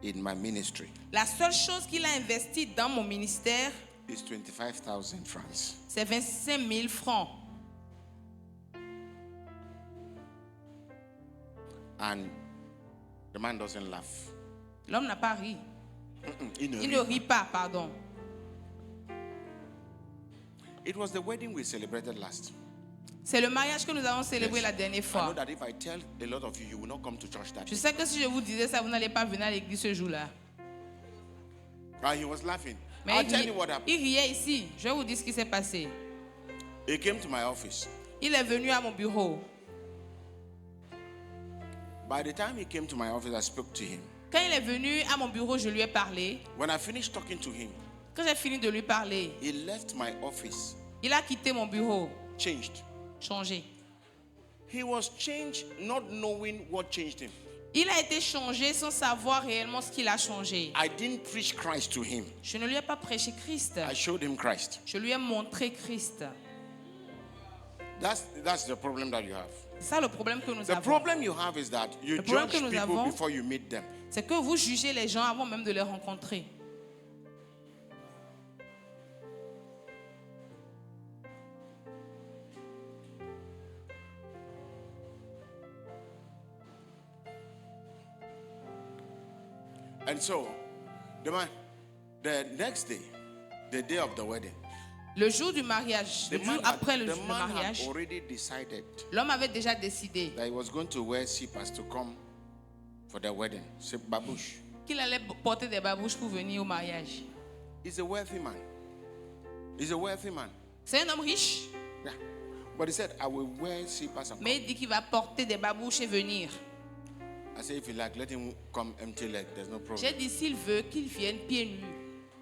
in my ministry la seule chose qu'il a investi dans mon ministère, is 25,000 francs. c'est 25 000 francs. And the man doesn't laugh. L'homme n'a pas ri. He no Il ne ri. rit pas, pardon. It was the wedding we celebrated last. C'est le mariage que nous avons célébré Yes. la dernière I know fois. that if I tell a lot of you, you will not come to church that Je day. sais que si je vous disais ça, vous n'allez pas venir à l'église ce jour-là. He was laughing. Mais I'll tell you what happened. il riait ici. Je vais vous dire ce qui s'est passé. He came to my office. Il est venu à mon bureau. By the time he came to my office, I spoke to him. Quand il est venu à mon bureau, je lui ai parlé. When I finished talking to him, Quand j'ai fini de lui parler, he left my office, il a quitté mon bureau, changed. changé. He was changed, not knowing what changed him. Il a été changé sans savoir réellement ce qu'il a changé. I didn't preach Christ to him. Je ne lui ai pas prêché Christ. I showed him Christ. Je lui ai montré Christ. That's the problem that you have. C'est ça le problème que nous The avons. problem you have is that you Le problème judge que nous people avons- before you meet them. C'est que vous jugez les gens avant même de les rencontrer. And so, the next day, the day of the wedding, Le jour du mariage, the le jour man, après had, le the man had mariage, already decided l'homme avait déjà décidé that he was going to wear slippers to come for the wedding. C'est babouche. qu'il allait porter des babouches pour venir au mariage. He's a wealthy man. He's a wealthy man. C'est un homme riche, Yeah. But he said, I will wear slippers and come. mais il dit qu'il va porter des babouches et venir. I said, if you like, let him come empty leg. There's no problem. J'ai dit s'il veut qu'il vienne pieds nus.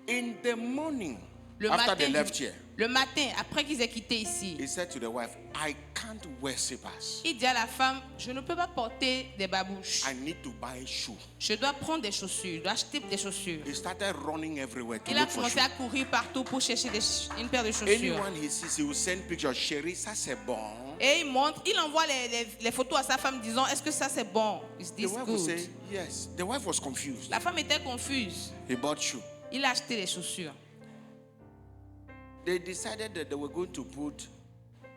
In the morning, Le after they matin, left here, le matin, après qu'ils aient quitté ici, he said to the wife, I can't wear slippers. il dit à la femme, je ne peux pas porter des babouches. I need to buy shoe. Je dois prendre des chaussures, je dois acheter des chaussures. He started running everywhere to Il a look for commencé shoes. à courir partout pour chercher une paire de chaussures. Anyone he sees, he will send pictures. Chérie, ça c'est bon. Et il envoie les photos à sa femme disant, est-ce que ça c'est bon? Is The this wife will good? say, yes. The wife was confused. La femme était confuse. He bought shoe. Il a acheté les chaussures. They decided that they were going to put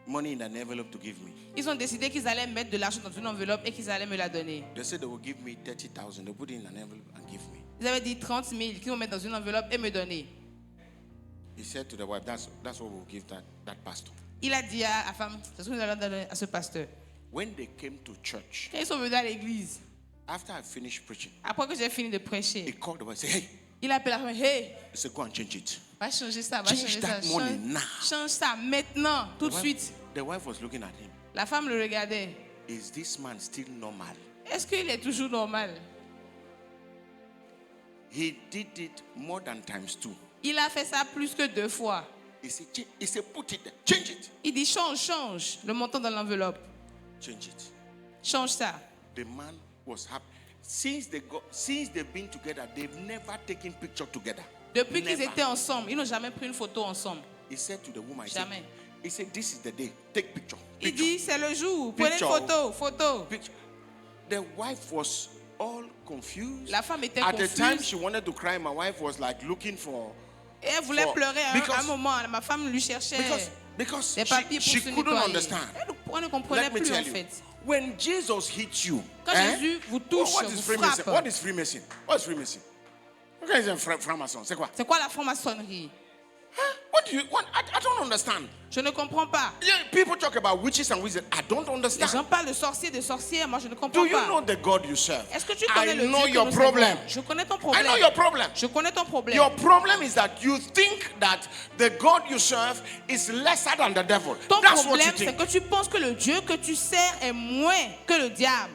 money in an envelope to give me. Ils ont décidé qu'ils allaient mettre de l'argent dans une enveloppe et qu'ils allaient me la donner. They said they will give me 30,000. They put it in an envelope and give me. Ils avaient dit 30 000 qu'ils vont mettre dans une enveloppe et me donner. He said to the wife, that's what we'll give that pastor. Il a dit à la femme, c'est ce que nous allons donner à ce pasteur. When they came to church, Quand ils sont venus à l'église, after I finished preaching, après que j'ai fini de he prêcher, called the wife and said, hey, il a appelé la femme, hey, he said, go and change it. va changer ça, va Change changer that ça. money now. Change ça maintenant, tout de The suite. wife, the wife was looking at him. La femme le regardait. Is this man still normal? Est-ce qu'il est toujours normal? He did it more than times 2. Il a fait ça plus que 2 fois. He said, put it there. Change it. Il dit change le montant dans l'enveloppe. Change it. Change ça. The man was happy. Since they've been together, they've never taken picture together. Depuis qu'ils Never. étaient ensemble, ils n'ont jamais pris une photo ensemble. He said to the woman, Jamais. he said, this is the day. Take picture. Il Picture. dit c'est le jour, prenez une Picture. photo. Picture. The wife was all confused. La femme était At the time confuse. she wanted to cry, my wife was like looking for Et elle voulait For- pleurer à because- un moment. Ma femme lui cherchait because des papiers she pour se couldn't nettoyer. understand. Elle ne comprenait Let me plus en tell you, fait. when Jesus hits you, Quand Jésus vous touche, what is vous Freemason? frappe. What is Freemason? What is Freemason? Okay, it's a franc-maçon. C'est quoi? C'est quoi la franc-maçonnerie? What do you want? I don't understand. Je ne comprends pas. Yeah, people talk about witches and wizards. I don't Les understand. gens parlent de sorciers, de sorcières. Moi, je ne comprends Do you pas. know the God you serve? Est-ce que tu connais I le know Dieu your que nous problem. servons? Je connais ton I problème. know your problem. Je connais ton problème. Your problem is that you think that the God you serve is lesser than the devil. Ton That's what you problème, c'est think. que tu penses que le Dieu que tu sers est moins que le diable.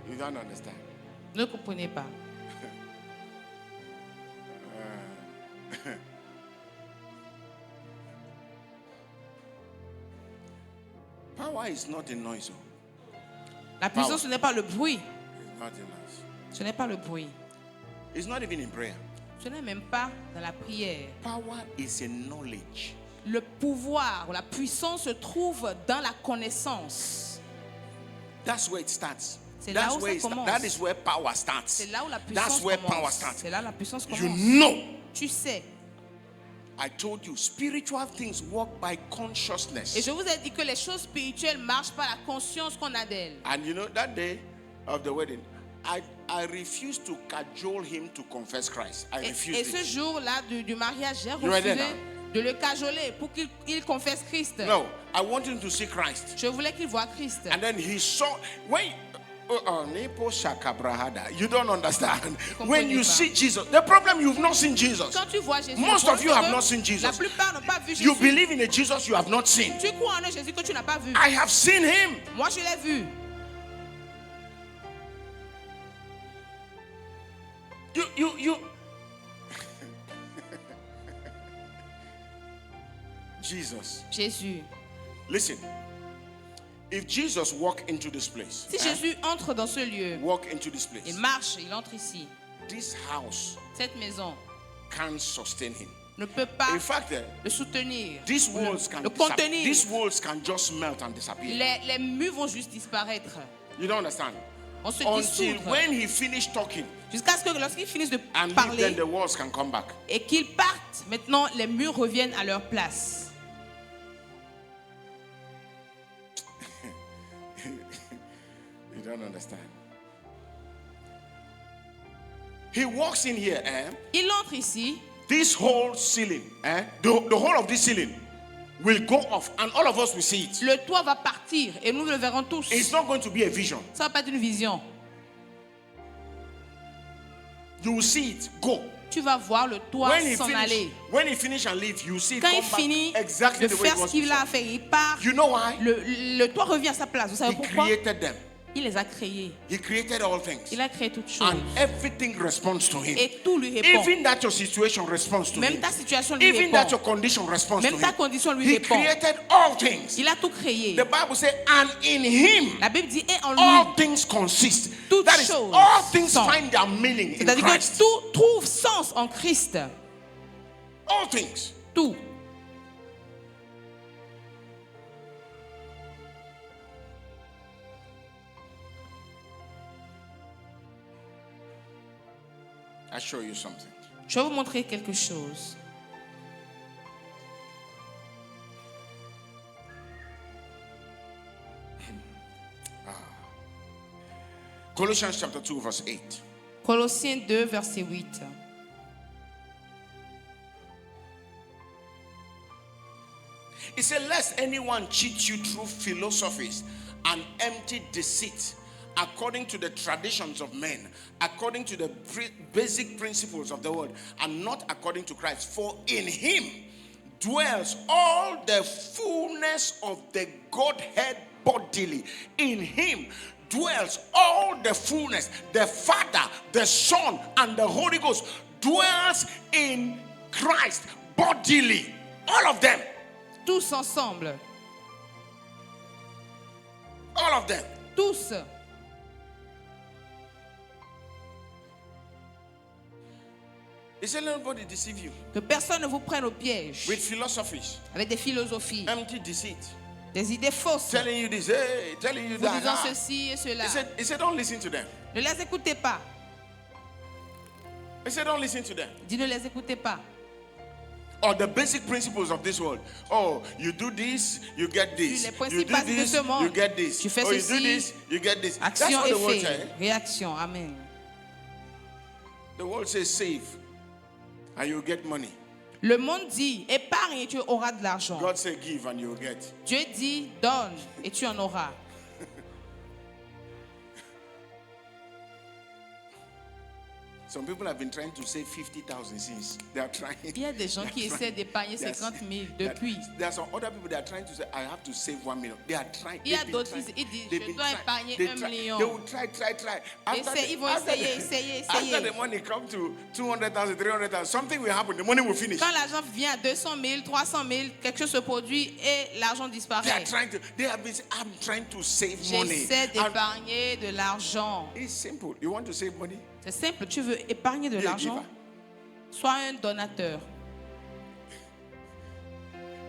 You don't understand. Ne comprenez pas. Power is not in noise. La puissance, ce n'est pas le bruit. It's not in noise. Ce n'est pas le bruit. It's not even in prayer. Ce n'est même pas dans la prière. Power is in knowledge. Le pouvoir, la puissance se trouve dans la connaissance. That's where it starts. C'est là That's où where ça it starts. commence. That is where power starts. C'est là où la puissance That's where power commence. starts. C'est là où la puissance You commence. know. Tu sais. I told you, spiritual things work by Et consciousness. je vous ai dit que les choses spirituelles marchent par la conscience qu'on a d'elles. And you know, that day of the wedding, I refused to cajole him to confess Christ. I Et refused ce it. jour-là du mariage, j'ai You were there refusé now? de le cajoler pour qu'il confesse Christ. No, I want him to see Christ. Je voulais qu'il voie Christ. And then he saw, when you don't understand. When you see Jesus, the problem, you've not seen Jesus. Quand tu vois Jésus, Most le of you problème, have not seen Jesus. La plupart n'ont pas vu Jésus. You believe in a Jesus you have not seen. Tu crois en un Jésus que tu n'as pas vu. I have seen him. Moi, je l'ai vu. You. Jesus. Jésus. Listen. If Jesus walk into this place, Si Jésus entre dans ce lieu, walk into this il place, marche, il entre ici. this house Cette maison can't sustain him. ne peut pas In fact, le soutenir, these walls can le contenir. these walls can just melt and disappear. Les murs vont juste disparaître. You don't understand? On se Until dissoudre. when he finished talking, Jusqu'à ce que lorsqu'ils finissent de and then parler the walls can come back. et qu'ils partent, maintenant les murs reviennent à leur place. You don't understand. He walks in here, Il entre ici, this whole ceiling, the whole of this ceiling will go off, and all of us will see it. le toit va partir et nous le verrons tous. It's not going to be a vision. Ça va pas être une vision. You will see it go. Tu vas voir le toit s'en aller. When he finish and leave, you see it Quand il come back finit exactly de the way faire it was ce qu'il a before. à faire, il part. You know why? Le toit revient à sa place. Vous savez He pourquoi? created them. Il les a créés. He created all things. Il a créé toutes choses. And everything responds to him. Et tout lui répond. Even that your situation responds to Même him. ta situation lui Even that répond. your condition responds to Même ta him. condition lui He répond. created all things. Il a tout créé. The Bible says, and in him La Bible dit, et en all lui. things consist. Toutes That is, choses all things sont. find their meaning in C'est-à-dire que Christ. tout trouve sens en Christ. All things. Tout. I'll show you something. Je vais vous montrer quelque chose. Colossians chapter 2, verse 8. Colossiens 2, verset 8. It said, lest anyone cheat you through philosophies and empty deceit, according to the traditions of men, according to the basic principles of the world, and not according to Christ. For in him dwells all the fullness of the Godhead bodily. In him dwells all the fullness. The Father, the Son, and the Holy Ghost dwells in Christ bodily. All of them. Tous ensemble. All of them. Tous. He said, let nobody deceive you Que personne ne vous prenne au piège with philosophies, avec des philosophies, empty deceit, des idées fausses, telling you this, hey, telling you vous that. disant Ah. ceci et cela. He said, don't listen to them. Ne les écoutez pas. He said, don't listen to them. Dis ne les écoutez pas. Or the basic principles of this world. Oh, you do this, you get this. Les You principes do basiques de this, ce monde. you get this. Tu fais Oh, you do ceci. this, you get this. That's Action what the world et says. fait. Réaction. Amen. The world says save, and you get money. Le monde dit épargne et tu auras de l'argent. God says give, and you get. Dieu dit donne et tu en auras. Some people have been trying to save 50,000 since. They are trying. Il y a des gens qui essaient d'épargner 50 000 depuis. There are some other people that are trying to say, I have to save 1 million. They are trying. Il y a d'autres qui disent, je dois épargner 1 million. They will try. Ils vont essayer. After the money comes to 200,000, 300,000, something will happen. The money will finish. Quand l'argent vient à 200 000, 300 000, quelque chose se produit et l'argent disparaît. I'm trying to save money. J'essaie d'épargner de l'argent. It's simple. You want to save money? C'est simple, tu veux épargner de l'argent, sois un donateur.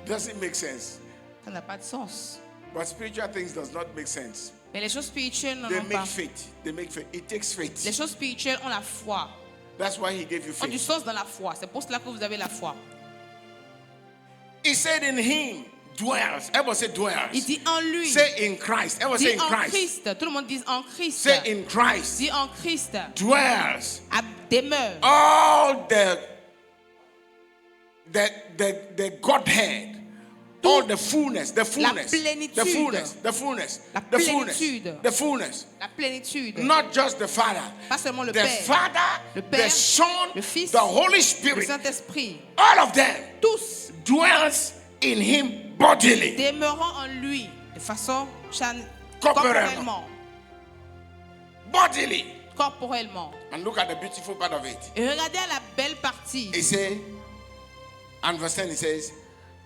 Doesn't make sense. Ça n'a pas de sens. But spiritual things does not make sense. Mais les choses spirituelles n'en They ont make pas. faith. They make faith. It takes faith. Les choses spirituelles ont la foi, That's why he gave you ont du faith. sens dans la foi. C'est pour cela que vous avez la foi. He said in him dwells. Everyone say dwells. Il dit en lui. Say in Christ. Everyone Dis say in en Christ. Christ. Tout le monde dit en Christ. Say in Christ. Dis en Christ. Dwells. Demeure. All the Godhead. All the fullness. The fullness. plénitude. The fullness. The fullness. La The fullness. plénitude. The fullness. La plénitude. Not just the Father. Pas seulement le The Père. Father, Le Père, the Son, le Fils, the Holy Le Spirit. Saint-Esprit. All of them Tous dwells in him bodily. demeurant en lui de façon Corporellement. Bodily. corporellement. And look at the beautiful part of it. Et regardez à la belle partie. He says, and verse 10 he says,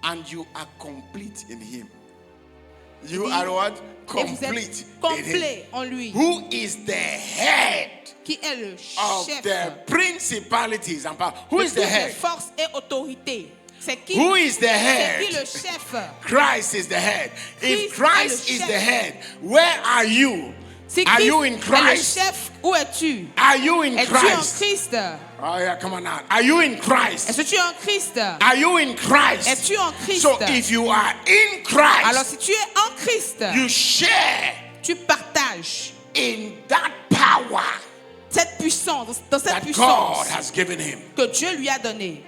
and you are complete in him. You are what? Et vous Complete êtes in him. complet en lui. Who is the head Qui est le of chef the principalities and power? Who de is the toutes les head? forces et autorités. C'est qui? Who is the C'est qui head? le chef? Christ is the head. If Christ Christ est is le the chef. head, where are you? Si Are Christ you in est le Christ? chef, où es-tu? Are you in Es-tu en Christ? Christ? Oh yeah, come on now. Are you in Christ? Est-ce que tu es en Christ? Are you in Christ? Es-tu en Christ? So if you are in Alors Christ, si tu es en Christ, you share tu partages in that power cette puissance, dans cette that God puissance has given him. que Dieu lui a donnée.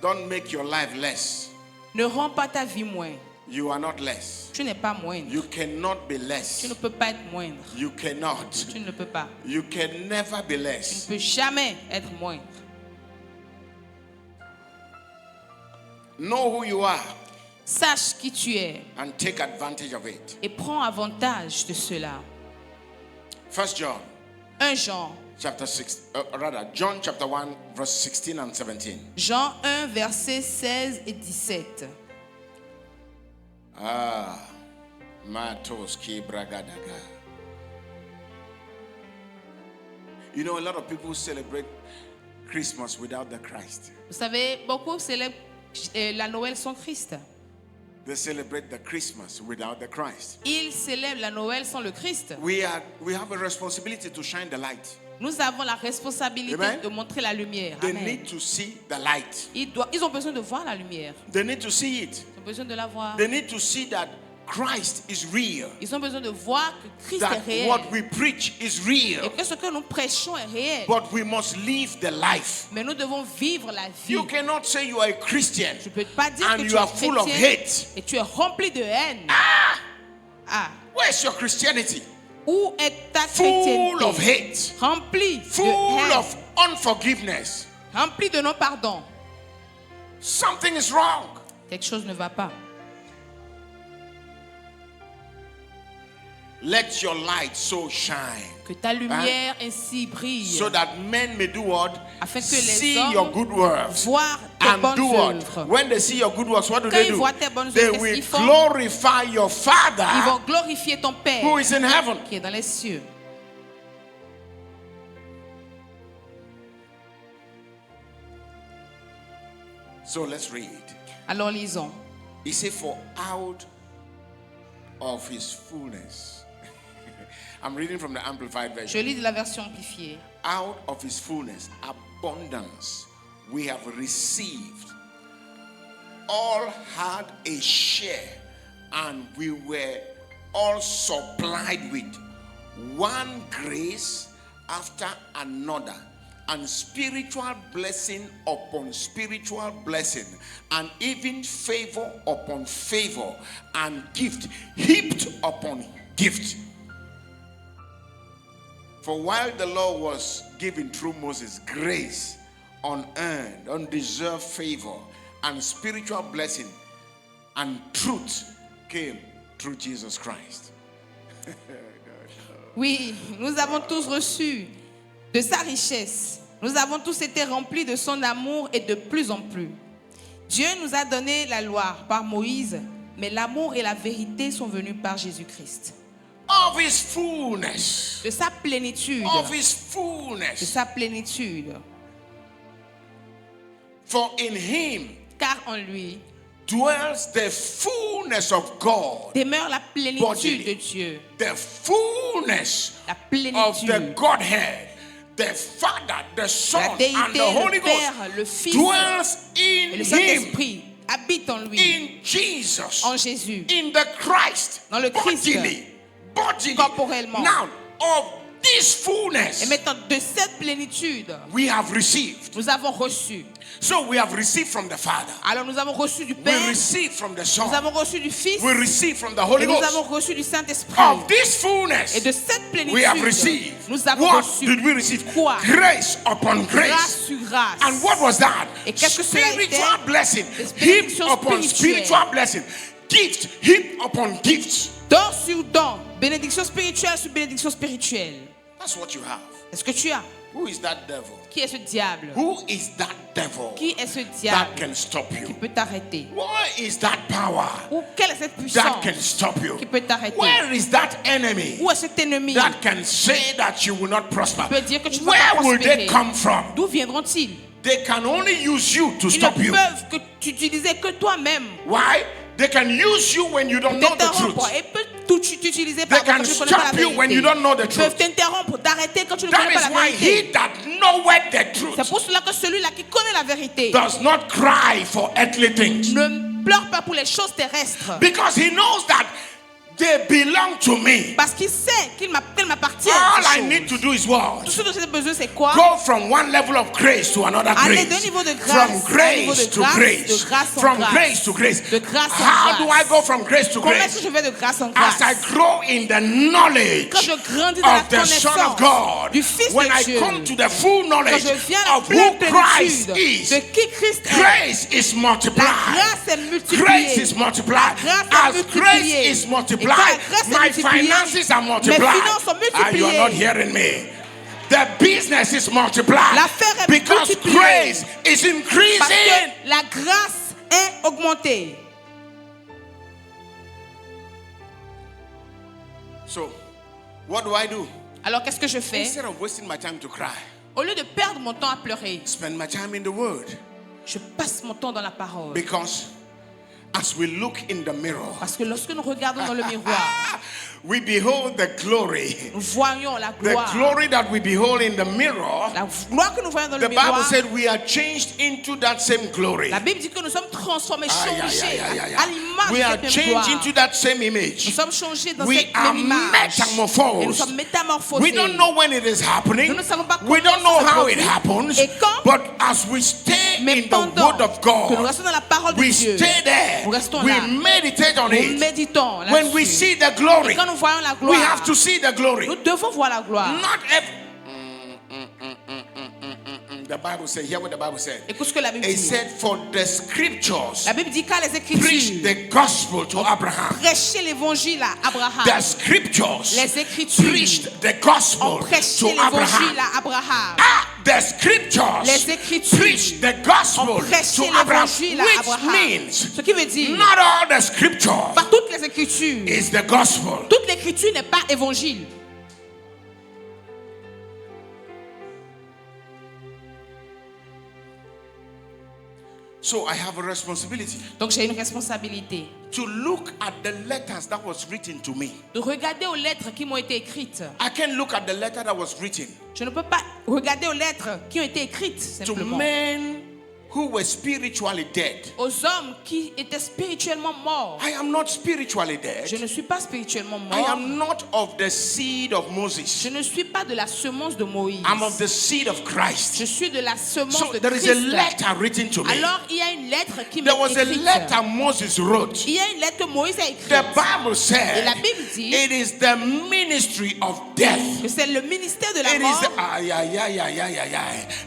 Don't make your life less. Ne rends pas ta vie moins. You are not less. Tu n'es pas moindre. You cannot be Tu less. ne peux pas être moindre. You cannot. Tu ne le peux pas. You can never be Tu ne less. peux jamais être moindre. Know who you are Sache qui tu es and take advantage of it. et prends avantage de cela. 1 John 1 Jean. chapter 6, John chapter 1 verse 16 and 17. Jean 1, versets 16 et 17. Matos ki bragadaga. You know, a lot of people celebrate Christmas without the Christ. Vous savez, beaucoup célèbrent la Noël sans Christ. They celebrate the Christmas without the Christ. Ils célèbrent la Noël sans le Christ. We have a responsibility to shine the light. Nous avons la responsabilité Amen. de montrer la lumière. They Amen. need to see the light. Ils ont besoin de voir la lumière. They need to see it. Ils ont besoin de la voir. They need to see that Christ is real. Ils ont besoin de voir que Christ That est réel. what we preach is Et real. que ce que nous prêchons est réel. But we must live the life. Mais nous devons vivre la vie. You cannot say you are a Christian Je ne peux pas dire and que you tu es are full of chrétien hate. et tu es rempli de haine. Ah, Where's your Christianity? où est ta Full of chrétienté? hate. Rempli de Full haine. of unforgiveness. Rempli de non-pardon. Something is wrong. Quelque chose ne va pas. Let your light so shine Que ta lumière ainsi brille. so that men may do what? Afin que les See hommes your good works voient tes and bonnes do what? œuvres. When they see your good works, what do Quand they ils do? voient tes bonnes They œuvres, qu'est-ce will qu'ils font? glorify your Ils Father vont glorifier ton Père who is in heaven. qui est dans les cieux. So let's read. Alors lisons. He said, for out of his fullness. I'm reading from the Amplified Je Version. lis de la version amplifiée. Out of his fullness, abundance, we have received. All had a share, and we were all supplied with one grace after another, and spiritual blessing upon spiritual blessing, and even favor upon favor, and gift heaped upon gift. For while the law was given through Moses, grace, unearned, undeserved favor, and spiritual blessing and truth came through Jesus Christ. Oui, nous avons tous reçu de sa richesse. Nous avons tous été remplis de son amour et de plus en plus. Dieu nous a donné la loi par Moïse, mais l'amour et la vérité sont venus par Jésus-Christ. Of his fullness. De sa plénitude. Of his De fullness. sa plénitude. For in him Car en lui dwells the fullness of God, demeure la plénitude Bodily. de Dieu. the fullness La of the plénitude. Godhead, the Father, the Son, La and déité, the Holy le Père, Ghost le Fils dwells et in le him, Saint-Esprit habitent en lui, in Jesus, en Jésus. in the Christ, Dans le Christ. bodily. Corporellement. Now, of this Et fullness maintenant, de cette plénitude, we have received. nous avons reçu. So we have received from the Father, Alors nous avons reçu du we Père, receive from the nous Son, avons reçu du Fils, we receive from the et Holy nous avons Ghost. reçu du Saint-Esprit. Of this fullness Et de cette we have plénitude, received. nous avons What reçu did we receive? quoi? Grace upon Grâce grace. sur grâce. And what was that? Et qu'est-ce que cela était? Spiritual blessing, Des heaped bénédictions upon spirituelles. spiritual blessing, gift heaped upon gifts. Don sur don, bénédiction spirituelle sur bénédiction spirituelle. That's what you have. Est-ce que tu as? Who is that devil? Qui est ce diable? Who is that devil Qui est ce that diable can stop qui you? peut t'arrêter? Where is that power Ou quelle est cette that puissance can stop you? qui peut t'arrêter? Where is that enemy Où est cet ennemi that can say that you will not prosper? peut dire que tu ne vas Where pas will they prospérer? come from? D'où viendront-ils? They can only use you to Ils stop ne you. peuvent que t'utiliser que toi-même. Why? They can use you when you don't know the T'interrompre truth. et peut tout t'utiliser They par can quand tu ne connais pas la stop you when vérité. you don't know the Ils peuvent truth. t'interrompre, t'arrêter quand tu ne That connais pas is la why vérité. he that knoweth the C'est truth pour cela que celui-là qui connaît la vérité does not cry for earthly things. ne pleure pas pour les choses terrestres. Because he knows that they belong to me. Parce qu'il sait qu'elles m'appartiennent. All ces I need to choses. do is what? Tout ce dont j'ai besoin, c'est quoi? Go from one level of grace to another Aller grace. d'un niveau de grâce From à un niveau grace de to grâce, grace. de grâce en From grâce. grace to grace. De grâce en How do I grâce. go from grace to Comment est-ce grace? que je vais de grâce en As grâce? I grow in the knowledge Quand je grandis dans la of the Son of connaissance God, du Fils when de I Dieu, come to the full quand knowledge je viens à la of who pleine Christ plénitude is, de qui Christ est, grace is multiplied. la grâce est multipliée. Grace is multiplied. La grâce est As grace multipliée. is Et quand multiplied, la grâce est my multipliée, finances are mes multiplied. finances sont Ah, you are not multipliées. hearing me. The business is multiplied L'affaire est because multipliée. grace is Parce increasing. que la grâce est augmentée. So, what do I do? Alors qu'est-ce que je fais? Instead of wasting my time to cry, Au lieu de perdre mon temps à pleurer, spend my time in the Word. je passe mon temps dans la parole. Because as we look in the mirror, Parce que lorsque nous regardons dans le miroir, we behold the glory. nous voyons la The gloire. glory that we behold in the mirror, La gloire que nous voyons dans le the Bible miroir. said we are changed into that same glory. La Bible dit que nous sommes transformés, Aïe, aïe, changés aïe, aïe, aïe. à l'image We de are cette même changed gloire. into that same Nous image. sommes changés dans We cette are même image. metamorphosed. Et nous sommes métamorphosés. We don't know when it is happening. Nous ne savons pas We comment don't know ça se how it produit. happens. Et quand? But as we stay Mais in the pendant Word of que nous God, restons dans la parole de we Dieu, stay there. nous restons We là. meditate on nous it. méditons When we là-dessus. see the glory, Et quand nous voyons la we gloire, have to see the glory. nous devons voir la gloire. Not every. The Bible said, hear what the Bible said. Écoute ce que la Bible It dit. said, for the scriptures La Bible dit qu'à les preach Écritures, the gospel to Abraham. prêcher l'évangile à Abraham. The scriptures Les Écritures preached the gospel ont prêché to l'évangile Abraham. à Abraham. Ah, the scriptures Les Écritures preach the gospel ont prêché to Abraham, l'évangile à which Abraham. means Ce qui veut dire, not all the scripture pas toutes les Écritures, is the gospel. toute l'Écriture n'est pas évangile. So I have a responsibility Donc j'ai une responsabilité to look at the letters that was written to me. de regarder aux lettres qui m'ont été écrites. I can't look at the letter that was written Je ne peux pas regarder aux lettres qui ont été écrites to simplement men who were spiritually dead. aux hommes qui étaient spirituellement morts. I am not spiritually dead. Je ne suis pas spirituellement I mort. am not of the seed of Moses. Je ne suis pas de la semence de Moïse. I'm of the seed of Christ. Je suis de la semence So de there is a Christ. letter written to me. Alors il y a une lettre qui m'est There was a écrite. letter Moses wrote. Il y a une lettre que Moïse a écrite. The Bible Et la said Bible dit it is the ministry of death. que c'est le ministère de la It is mort.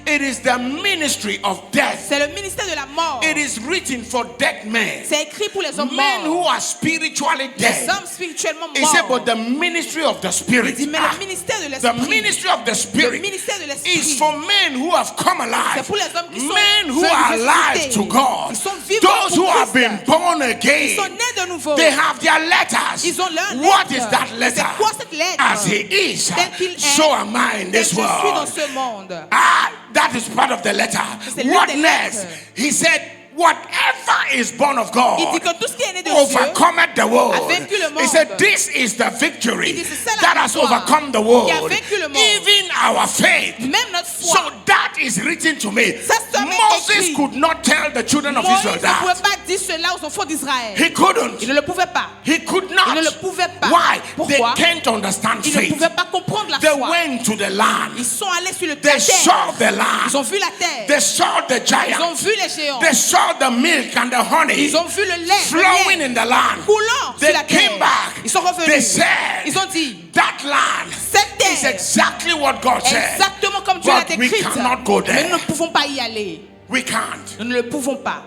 It is the ministry of death. C'est le ministère de la mort. It is written for dead men. C'est écrit pour les hommes Men who morts. are spiritually Les dead. hommes spirituellement He said, morts. but the ministry of the Spirit. Il dit, mais le ministère de The l'esprit. ministry of the Le Spirit ministère de is l'esprit. for men who have come C'est alive. pour les hommes qui sont Men who venus are ressusciter. alive to God. Ils sont vivants Those who pour have Christ. been born Ils again. sont nés de nouveau. They have their letters. Ils ont leur What lettre. is that letter? C'est quoi cette lettre? As he is, Tel qu'il est, so am I in tel this je suis dans world. ce monde. Ah, that is part of the letter. C'est l'une What des next? lettres. He said, whatever is born of Il God dit que tout ce qui est né de Dieu overcometh the world. a vaincu le monde. He said, this is the victory Il dit, c'est ça la that has victoire overcome the qui a world. vaincu le monde. Even our faith. Même notre So foi. that is written to me. Ça, ça m'est Moses écrit. could not tell the children of Moïse Israel ne pouvait that. pas dire cela aux enfants d'Israël. He couldn't. Il ne le pouvait pas. He could not. Il ne le pouvait pas. Why? Pourquoi? They can't understand Ils ne faith. pouvaient pas comprendre la They foi. went to the land. Ils sont allés sur le They terre. saw the land. Ils ont vu la terre. They saw the Ils ont giant. vu les géants. They saw the milk and the honey Ils ont vu le lait, flowing le in miel the land. coulant They sur la came terre. back. Ils sont They revenus. said, Ils ont dit, that land cette is terre, exactly what God said. exactement comme Dieu l'a But we décrite. cannot go Mais nous ne there. pouvons pas y aller. We can't. Nous ne le pouvons pas.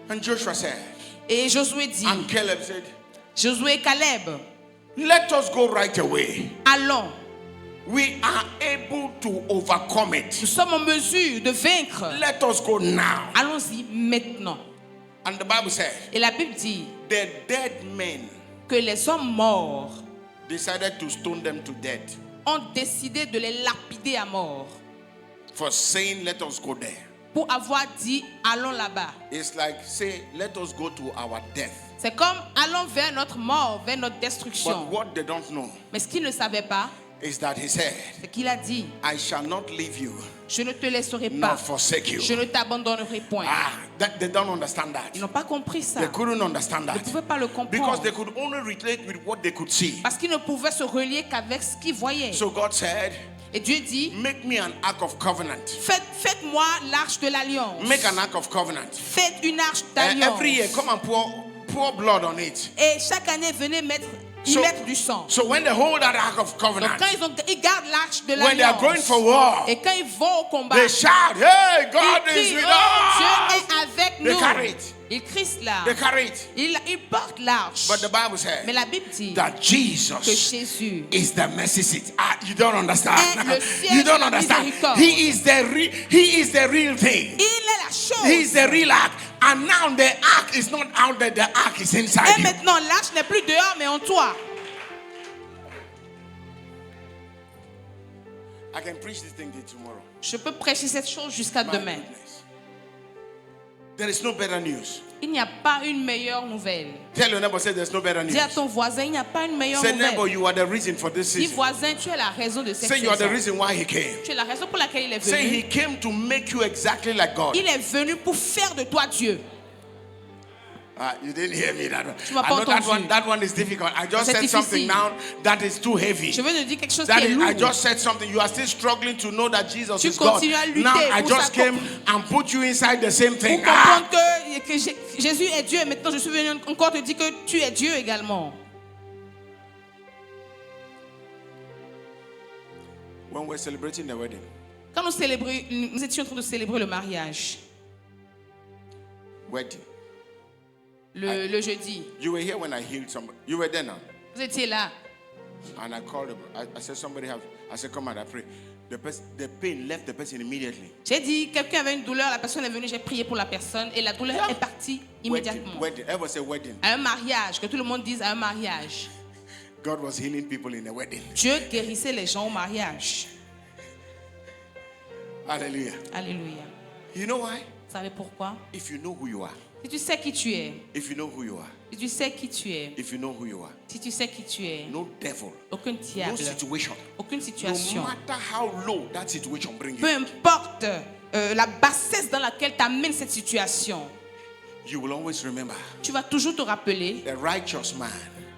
And Joshua said, Et Josué dit, and Caleb said, Josué et Caleb, let us go right away. allons. We are able to overcome Nous it. sommes en mesure de vaincre. Let us go now. Allons-y maintenant. And the Bible said, Et la Bible dit the dead men que les hommes morts decided to stone them to death ont décidé de les lapider à mort for saying, let us go there. pour avoir dit allons là-bas. It's like, say, let us go to our death. C'est comme allons vers notre mort, vers notre But destruction. what they don't know Mais ce qu'ils ne savaient pas, is that he said, c'est qu'il a dit I shall not leave you je ne te laisserai nor pas, forsake you. je ne t'abandonnerai point. Ah, that they don't understand that. Ils n'ont pas compris ça. They Ils couldn't understand ne that. pouvaient pas le Because comprendre. they could only relate with what they could see. Parce qu'ils ne pouvaient se relier qu'avec ce qu'ils voyaient. So God said, Et Dieu dit, make me an ark of covenant. faites-moi l'arche de l'alliance. Make an ark of covenant. Faites une arche And d'alliance. every year, come and pour blood on it. Et chaque année, venez y mettre du sang. So when they hold that ark of Donc covenant, quand ils gardent l'arche de when they are going l'alliance, for war, et quand ils vont au combat, they shout, hey, God ils is crient, with oh, Dieu us. est avec They nous. carry it. Ils crient cela. They carry it. Ils portent l'arche. But the Bible Mais said la Bible dit that que Jesus Jésus is the mercy seat. Ah, you don't understand. est le siège You don't de la understand. miséricorde. He is the real thing. il est la chose. He is the real ark. And now the ark is not out there, the ark is inside Et you. maintenant, l'arche n'est plus dehors, mais en toi. I can preach this thing till tomorrow. Je peux prêcher cette chose jusqu'à My demain. goodness. There is no better news. Il n'y a pas une meilleure nouvelle. Tell your neighbor, say there's no better news. Dis à ton voisin, il n'y a pas une meilleure Say, neighbor, nouvelle. you are the reason for this Dis season. voisin, tu es la raison de cette Say you are the saison. reason why he came. Tu es la raison pour laquelle il est Say he venu. came to make you exactly like God. Il est venu pour faire de toi Dieu. You didn't hear me that one. Tu m'as I pas know that entendu. one. That one is difficult. I just C'est said something difficile. now that is too heavy. Je veux te dire quelque chose qui That est is, lourd. I just said something. You are still struggling to know that Jesus Tu is God. continues à lutter Now I pour just ça- came and put you inside the same Pour thing. comprendre que Jésus est Dieu. Et maintenant, je suis venu encore te dire que tu es Dieu également. When we're celebrating the wedding, Quand nous étions en train de célébrer le mariage, wedding. le jeudi, You were here when I healed somebody. You were there now. vous étiez là. And I called him. I said, somebody have. I said, come and I pray. The pain left the person immediately. J'ai dit, quelqu'un avait une douleur, la personne est venue, j'ai prié pour la personne et la douleur est partie immédiatement. Wedding. Ever say wedding? À un mariage, que tout le monde dise à un mariage. God was healing people in a wedding. Dieu guérissait les gens au mariage. Hallelujah. Alléluia. You know why? Vous savez pourquoi? If you know who you are. Si tu sais qui tu es, If you know who you are. si tu sais qui tu es, If you know who you are. si tu sais qui tu es, No devil. aucun No diable, situation. aucune No situation, matter how low that situation brings peu you. importe la bassesse dans laquelle t'amène cette situation, you will always remember tu vas toujours te rappeler the righteous man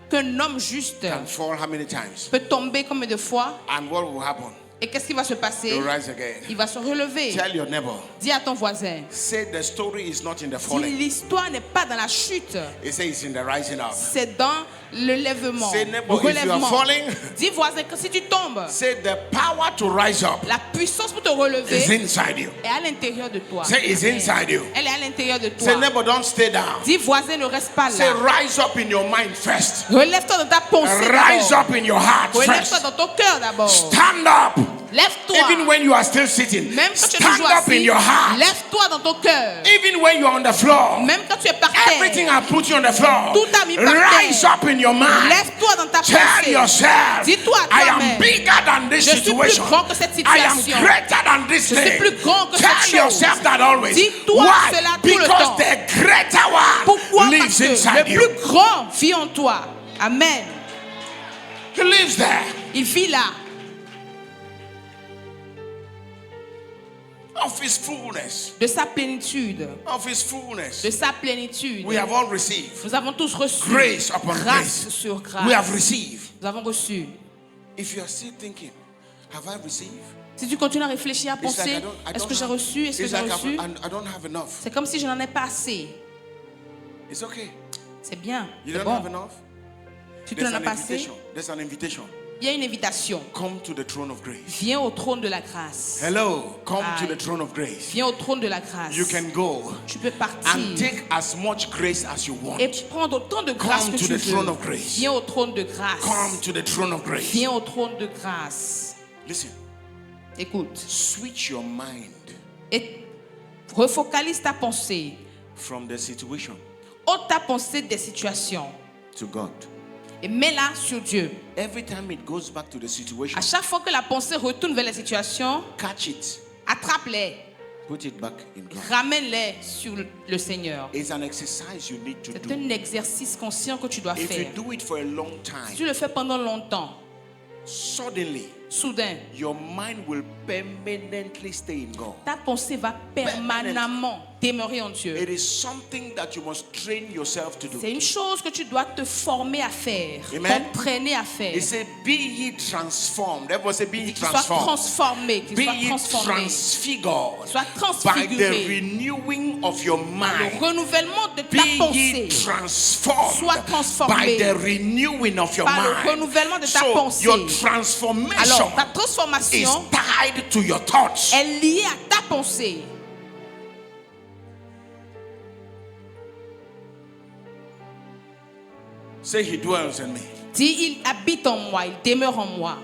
qu'un homme juste can fall how many times? peut tomber combien de fois, And what will happen? et qu'est-ce qui va se passer? He'll rise again. Il va se relever. Tell your neighbor. Dis à ton voisin, Say the story is not in the dis falling. l'histoire n'est pas dans la chute, It says it's in the rising up. c'est dans le lèvement, Say, le neighbor, if you are relèvement. falling, Dis voisin que si tu tombes, say the power to rise up la puissance pour te is relever inside you. est à l'intérieur de toi. Say it's Amen. inside you. Elle est à l'intérieur de Say toi. neighbor, don't stay down. Dis voisin, ne reste pas Say là. rise up in your mind first. Relève-toi dans ta pensée Rise d'abord. up in your heart Relève-toi first. dans ton cœur d'abord. Stand up. Lève-toi. Even when you are still sitting. Même quand tu es Stand toujours up in assis, your heart. lève-toi dans ton cœur. Even when you are on the floor. Même quand tu es par Everything terre, I put you on the floor. tout a mis par Rise terre. up in your mind. Lève-toi dans ta Tell pensée. yourself, Dis-toi à I toi-même, am bigger than this je suis plus situation. grand que cette I am situation. greater than this Je suis thing. plus grand que Tell cette chose. yourself that always. Dis-toi Why? cela tout le Because temps. the greater one Pourquoi? lives Parce que inside le you. plus grand vit en toi. Amen. He lives there. Il vit là. Of his fullness. De sa plénitude. Of his fullness. De sa plénitude. We have all received. Nous avons tous reçu Grace upon grâce grace. sur grâce. We have received. Nous avons reçu. If you are still thinking, have I received? Si tu continues à réfléchir, à It's like penser, I est-ce don't que j'ai have- reçu? Est-ce que it's j'ai like reçu? I don't have enough. C'est comme si je n'en ai pas assez. It's okay. C'est bien. You C'est don't have bon. enough? Si tu n'en as pas assez, There's an invitation. il y a une invitation. Come to the throne of grace. Viens au trône de la grâce. Hello, come to Aye. the throne of grace. Viens au trône de la grâce. You can go Tu peux and partir take as much grace as you want. et prendre autant de grâce Come que to tu the throne veux. of grace. Viens au trône de grâce. Come to the throne of grace. Viens au trône de grâce. Listen, Écoute. switch your mind Et refocalise ta pensée. from the situation Ôte ta pensée des situations. to God. Et mets-la sur Dieu. Every time it goes back to the situation, À chaque fois que la pensée retourne vers les situations, catch it, attrape-les. put it back in God. Ramène-les sur le Seigneur. It's an exercise you need to C'est do. un exercice conscient que tu dois If you faire. do it for a long Si tu time, le fais pendant longtemps, suddenly soudain, your mind will permanently stay in God. ta pensée va permanemment demeurer en Dieu. It is something that you must train yourself to do. C'est une chose que tu dois te former à faire, Amen. t'entraîner à faire. It says, be ye transformed. Everybody say, be ye Qu'il soit transformed. transformé, qu'il Be soit ye transformé, transfigured soit by the transfiguré. renewing of your Le mind. renouvellement de Be ta ye pensée transformed Sois transformé by the renewing of your par le mind. renouvellement de ta So pensée. your transformation Alors, ta is transformation tied to your thoughts. est liée à ta pensée. Say he dwells in me. Dis, il habite en moi, il demeure en moi.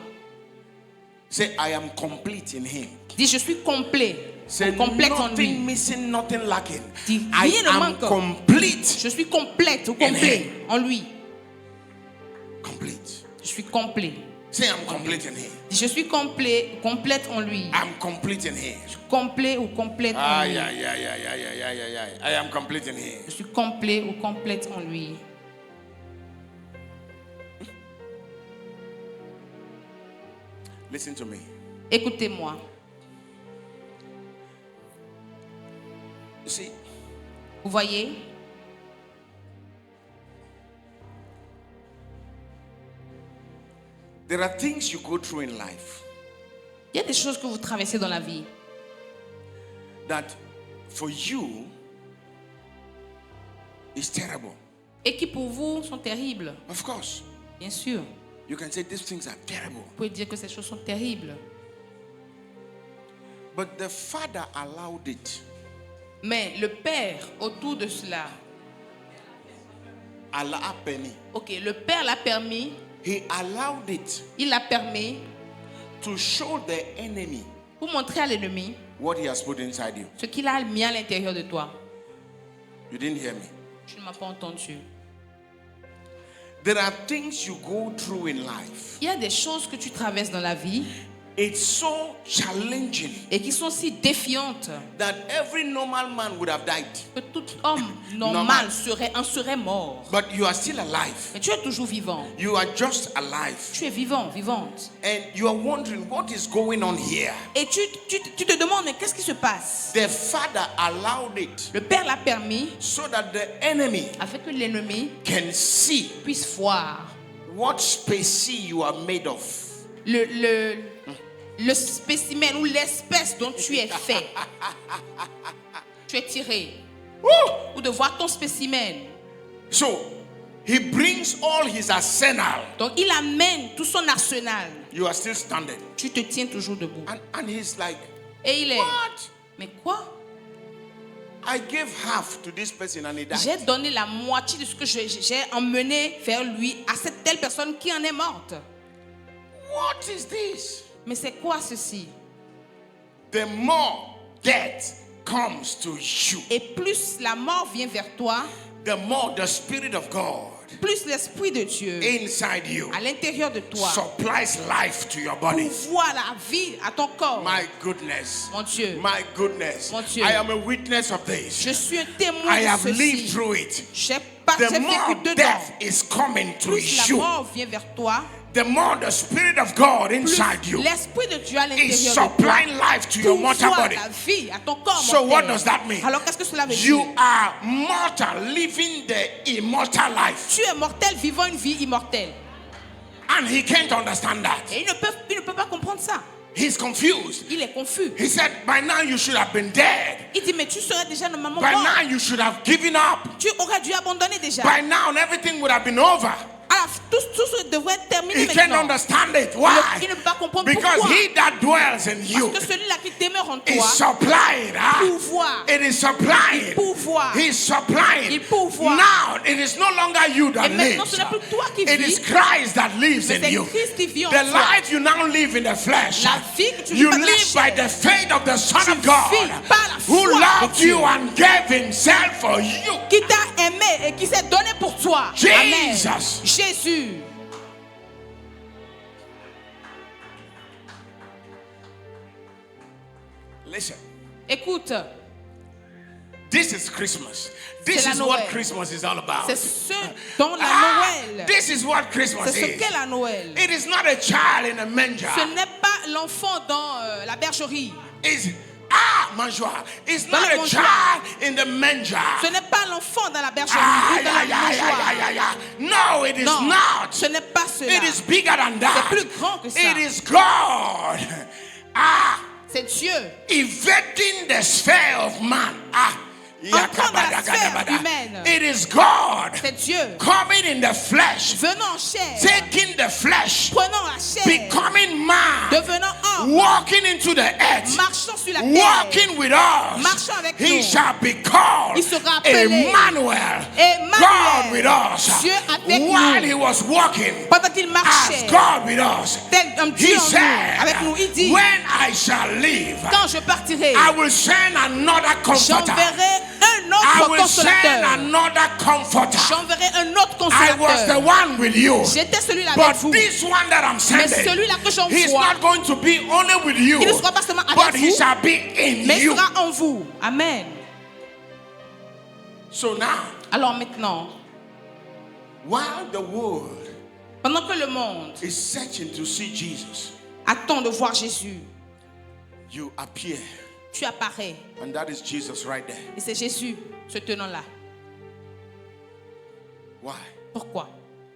Say I am complete in him. Dis, je suis complet, Say complète en lui. nothing missing, nothing lacking. Dis, I rien ne am manque. complete. Je suis complète ou complet en lui. Complete. Je suis complet. Say I'm complete in him. Dis, je suis complet, complète en lui. I'm complete in him. Complet ou complète en Ah, lui. yeah. I am complete in him. Je suis complet ou complète en lui. Listen to me. Écoutez-moi. You see, Vous voyez, there are things you go through in life il y a des choses que vous traversez dans la vie that for you is terrible. et qui pour vous sont terribles. Of course, Bien sûr, you can say these things are terrible. vous pouvez dire que ces choses sont terribles. But the Father allowed it. Mais le Père, autour de cela, Allah a permis. ok, le Père l'a permis, He allowed it il l'a permis to show the enemy pour montrer à l'ennemi what he has put inside you. ce qu'il a mis à l'intérieur de toi. You didn't hear me. Tu ne m'as pas entendu. There are things you go through in life. Il y a des choses que tu traverses dans la vie. it's so challenging et qui sont si défiantes that every normal man would have died. que tout homme normal serait mort. But you are still alive. Mais tu es toujours vivant. You are just alive. Tu es vivant, vivante. And you are wondering what is going on here. Et tu te demandes, mais qu'est-ce qui se passe? The Father allowed it Le Père l'a permis so that the enemy afin que l'ennemi can see puisse voir what species you are made of. le spécimen ou l'espèce dont tu es fait. Tu es tiré. Woo! Ou de voir ton spécimen. So he brings all his arsenal. Donc il amène tout son arsenal. You are still standing. Tu te tiens toujours debout. And he's like, Et il est. what? Mais quoi? I gave half to this person and he died. J'ai donné la moitié de ce que j'ai emmené vers lui à cette telle personne qui en est morte. What is this? Mais c'est quoi ceci? The more death comes to you, Et plus la mort vient vers toi, the more the Spirit of God plus l'Esprit de Dieu inside you à l'intérieur de toi supplies life to your body. pourvoit la vie à ton corps. My goodness. Mon Dieu, My goodness. Mon Dieu. I am a witness of this. je suis un témoin I de have lived ceci. through it. J'ai The vécu more dedans. death is coming to Plus la you, mort vient vers toi, the more the Spirit of God plus inside you l'Esprit de Dieu à is l'intérieur de toi supplying life to your mortal pourvoit body. la vie à ton corps So what mortel. does that mean? Alors qu'est-ce que cela veut You dire? are mortal, living the immortal life. Tu es mortel vivant une vie immortelle. And he can't understand that. Et il ne peut pas comprendre ça. He's confused. Il est confus. He said, by now you should have been dead. Il dit, mais tu serais déjà normalement By mort. now you should have given up. Tu aurais dû abandonner déjà. By now everything would have been over. Alors, tout devrait être terminé He can't maintenant. understand it. Why? Il ne peut pas comprendre Because pourquoi. he that dwells in you Parce que celui-là qui demeure en is toi, supplied. pourvoit. It is supplied. Il pourvoit. He's supplying. Il pourvoit. Now it is no longer you that Et maintenant, lives. ce n'est plus toi qui It vis, is Christ that lives mais in c'est you. Christ qui vit en The toi. life you now live in the flesh, La vie que tu you vis par la live by chair. the faith of the Son Tu of God, vis par la who foi de loved Dieu. you and gave himself for you. Qui t'a aimé et qui s'est donné pour toi. Amen. Jesus. Jésus. Listen, Écoute, this is Christmas. This C'est la is what Noël. Christmas is all about. c'est ce dont la Noël. This is what Christmas C'est ce is. qu'est la Noël. It is not a child in a manger. Ce n'est pas l'enfant dans la bergerie. It's manjoa. It's Dans not le a mangeoire. child in the manger. Ce n'est pas l'enfant dans la bergerie ou dans la mangeoire. No, it is Non, not. ce n'est pas cela. It is bigger than C'est that. plus grand que ça. It is God. C'est Dieu. Evading the sphere of man. Entrant dans la sphère humaine. It is God C'est Dieu. coming in the flesh, Venant en chair. taking the flesh, Prenant la chair. becoming man, Devenant homme. walking into the earth, Marchant sur la terre. walking with us. Marchant avec He nous. shall be called Il sera appelé Emmanuel, Emmanuel. God with us. Dieu avec While nous. he was walking Pendant qu'il as marchait. God with us, Tel un Dieu he en nous. said, Avec nous, il dit. when I shall leave, Quand je partirai. I will send another comforter. J'enverrai un I autre will send consolateur. another comforter. J'enverrai un autre I was the consolateur. one with you. J'étais celui-là avec But vous. this one that I'm Mais sending, celui-là que he's j'envoie, not going to be only with you, il ne sera pas seulement but avec he vous, shall be in mais il you. sera en vous. Amen. So now, Alors maintenant, while the world pendant que le monde is searching to see Jesus, attend de voir Jésus, you appear. tu apparais. And that is Jesus right there. Et c'est Jésus, ce tenant-là. Why? Pourquoi?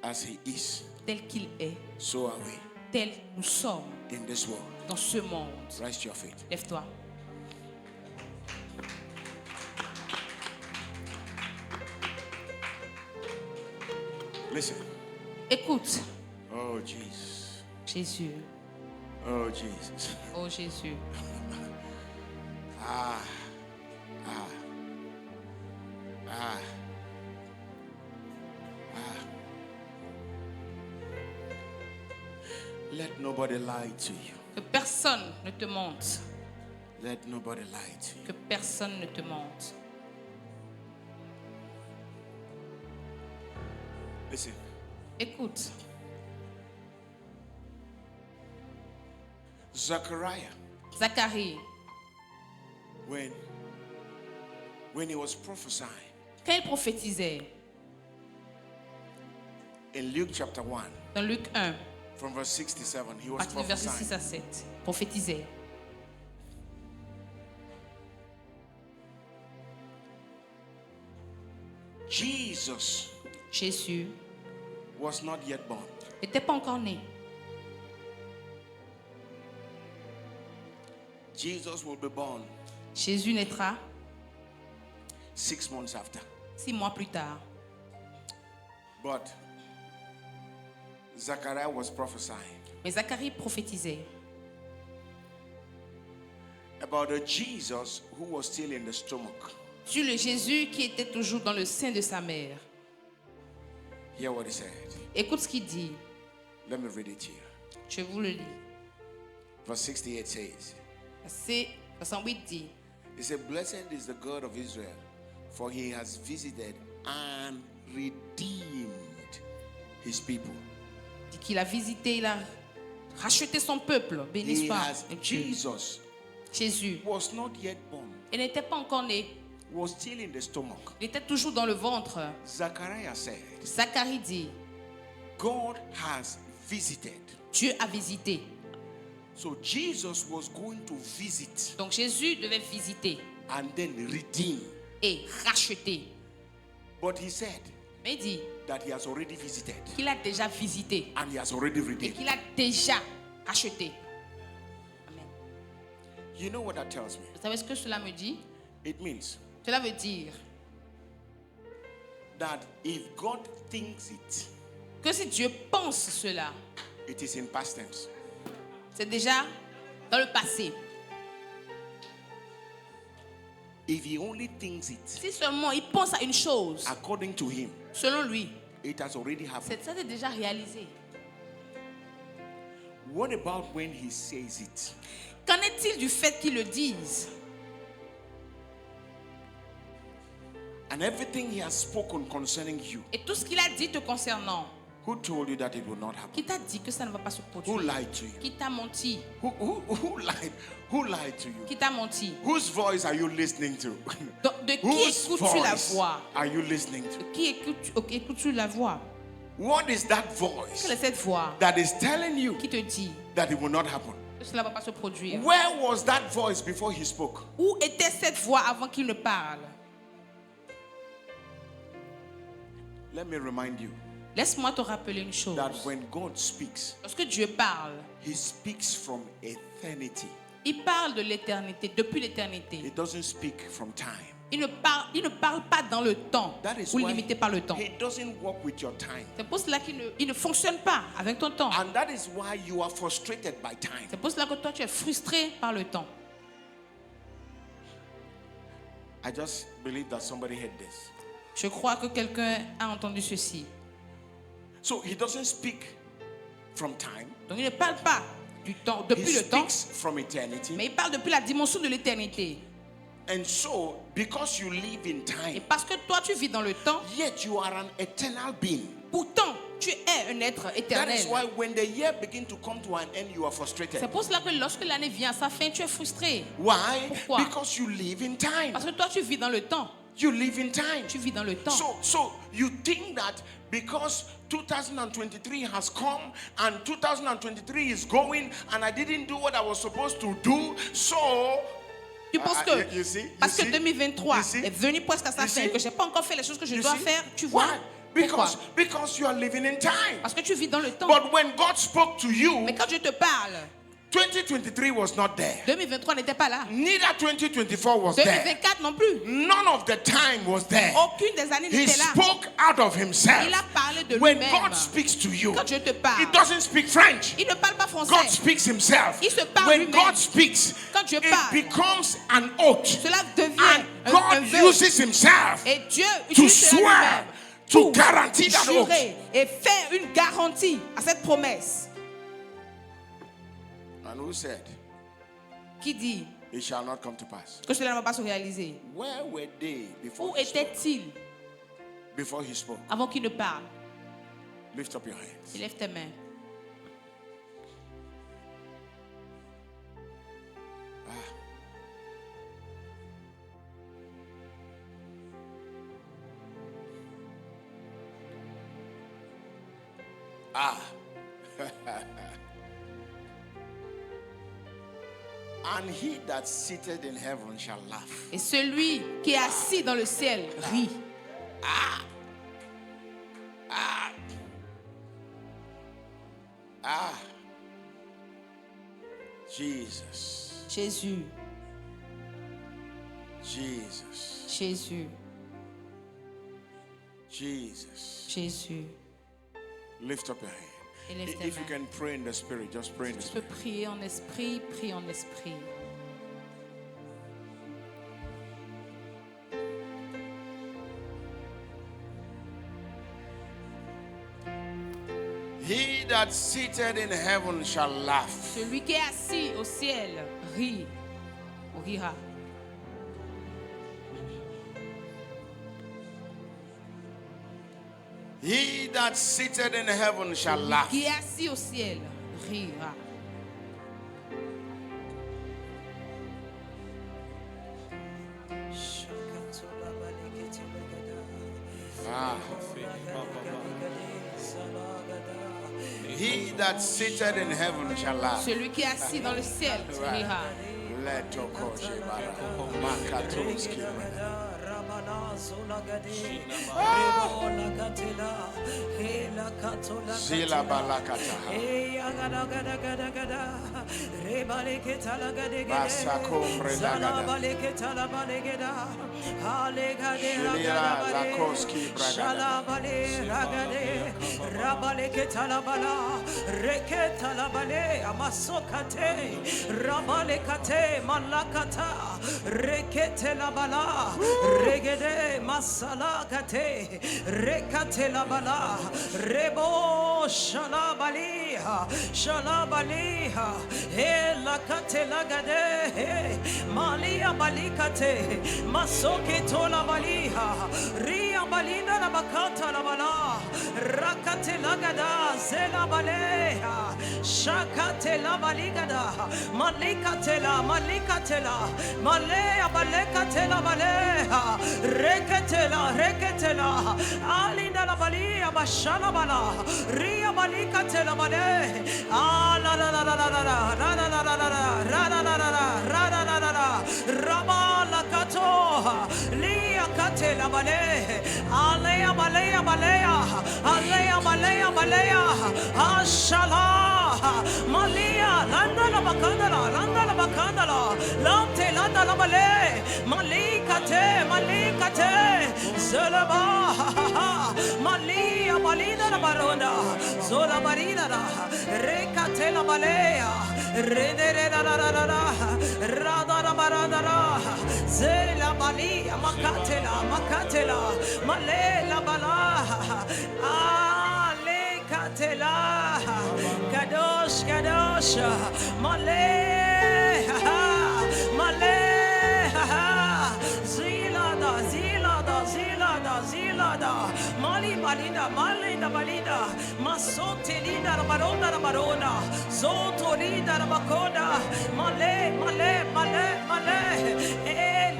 As he is, Tel qu'il est, so are we tel nous sommes in this world. dans ce monde. Rise to your feet. Lève-toi. Listen. Écoute, Oh, Jesus. Jésus. Oh, Jesus. Oh Jésus. Let nobody lie to you. Que personne ne te mente. Let nobody lie to you. Que personne ne te mente. Listen. Écoute, Zechariah, Zacharie, when he was prophesying quand il prophétisait, in Luke chapter 1, dans Luc 1, from verse 67, he à was partir du verset 6 prophesying. à 7, prophétisait. Jesus Jésus was not yet born. n'était pas encore né. Jesus will be born Jésus naîtra 6 months after. 6 mois plus tard. But Zechariah was prophesying Mais Zacharie prophétisait about a Jesus who was still in the stomach. sur le Jésus qui était toujours dans le sein de sa mère. Hear what he said. Écoute ce qu'il dit. Let me read it here. Je vous le lis. Verse 68 says, Verset 68 dit, he said, "Blessed is the God of Israel, for he has visited and redeemed his people." dit qu'il a visité, il a racheté son peuple. Béni He soit has, Dieu. Jesus Jésus, was not yet born, il n'était pas encore né. was still in the stomach. Il était toujours dans le ventre. Zechariah said, Zacharie dit, God has visited. Dieu a visité. So Jesus was going to visit Donc Jésus devait visiter and then redeem. et racheter. But he said Mais il dit that he has already visited qu'il a déjà visité and he has already et redeemed. qu'il a déjà racheté. Amen. You know what that tells me? Vous savez ce que cela me dit? It means Cela veut dire that if God thinks it, que si Dieu pense cela, it is in past tense. c'est déjà dans le passé. If he only thinks it, Si seulement il pense à une chose, according to him, selon lui, it has already happened. ça c'est déjà réalisé. What about when he says it? Qu'en est-il du fait qu'il le dise? And everything he has spoken concerning you, Et tout ce qu'il a dit te concernant, who told you that it will not happen? qui t'a dit que ça ne va pas se Who produire? lied to you? Qui t'a menti? Who lied to you? Qui t'a menti? Whose voice are you listening to? De qui Whose écoutes-tu la voice voix? are you listening to? De qui écoutes-tu la voix? What is that Quelle voice est cette voix that is telling you qui te dit that it will not happen? que cela ne va pas se produire? Where was that voice before he spoke? Où était cette voix avant qu'il ne parle? Let me remind you Laisse-moi te rappeler une chose. that when God speaks, Lorsque Dieu parle, he speaks from eternity. il parle de l'éternité, depuis l'éternité. He doesn't speak from time. Il ne parle pas dans le temps That is ou why limité par le temps. he doesn't work with your time. C'est pour cela il ne fonctionne pas avec ton temps. And that is why you are frustrated by time. C'est pour cela que toi tu es frustré par le temps. I just believe that somebody heard this. Je crois que quelqu'un a entendu ceci. So he doesn't speak from time. Donc il ne parle pas du temps, He depuis le temps, speaks from eternity. mais il parle depuis la dimension de l'éternité. And so, because you live in Et time, parce que toi tu vis dans le temps, yet you are an eternal being. pourtant tu es un être That éternel. is why when the year begins to come to an end, you are frustrated. C'est pour cela que lorsque l'année vient à sa fin, tu es frustré. Why? Pourquoi? Because you live in time. Parce que toi tu vis dans le temps. You live in time. Tu vis dans le temps. So you think that because 2023 has come and 2023 is going and I didn't do what I was supposed to do, so Tu penses que you see? parce que 2023 You see? est venu presque à sa You fin, see? que je n'ai pas encore fait les choses que je You dois see? faire, tu vois? Why? Pourquoi? Because you are living in time. Parce que tu vis dans le temps. But when God spoke to you, Mais quand je te parle, 2023 was not there. 2023 n'était pas là. Neither 2024 was there. 2024 non plus. None of the time was there. Aucune des années He n'était là. spoke out of himself. Il a parlé de When lui-même. God speaks to you, Quand je te parle, he doesn't speak French. il ne parle pas français. God speaks himself. Il se parle When lui-même. God speaks, Quand Dieu it parle, becomes an oath. Cela devient And un God vœu. uses himself Et Dieu to utilise cela swear, lui-même to pour guarantee that oath. jurer et faire une garantie à cette promesse. And who said, Qui dit it shall not come to pass? que cela ne va pas se réaliser? Where were they Où before he spoke? était-il Before he spoke? avant qu'il ne parle? Lift up your hands. Lève tes mains. Ah. And he that sitteth in heaven shall laugh. Et celui qui est assis dans le ciel rit. Jesus. Jésus, Jesus. Jésus, Jesus. Jésus. Lift up your hand. Et lève tes If you mains. can pray in the spirit, just pray in the Tu peux spirit. prier en esprit, prie en esprit. He that sitteth in heaven shall laugh. Celui qui est assis au ciel rit ou rira. He that sitteth in heaven shall laugh. Qui est assis au ciel rira. He that sitteth in heaven shall laugh. Celui qui est assis dans le ciel rira. Let Makatoski. Zila balakata. Basakombre lagada. Shilira lakoski Malakata rekete la bala regede masala kate rekate la bala rebo shalabaliha he la kate la gade malia balikate masoke tola baliha ria balina la bakata la bala rakate la gada zela baleha shakate la baligada malikatela malea balekatela baleha reketela alinda la balia bashala bala ria balikatela bale la rabala kato lia katela bale alea balea ashala malia landa la bakandala lante landa la bale malikate zelaba malia balina la baronda zola marina rekate la balea redere la rada la barada zela balia makatela male la bala katela kadosh male zilada mali balida masotelida barona zotolida bakoda male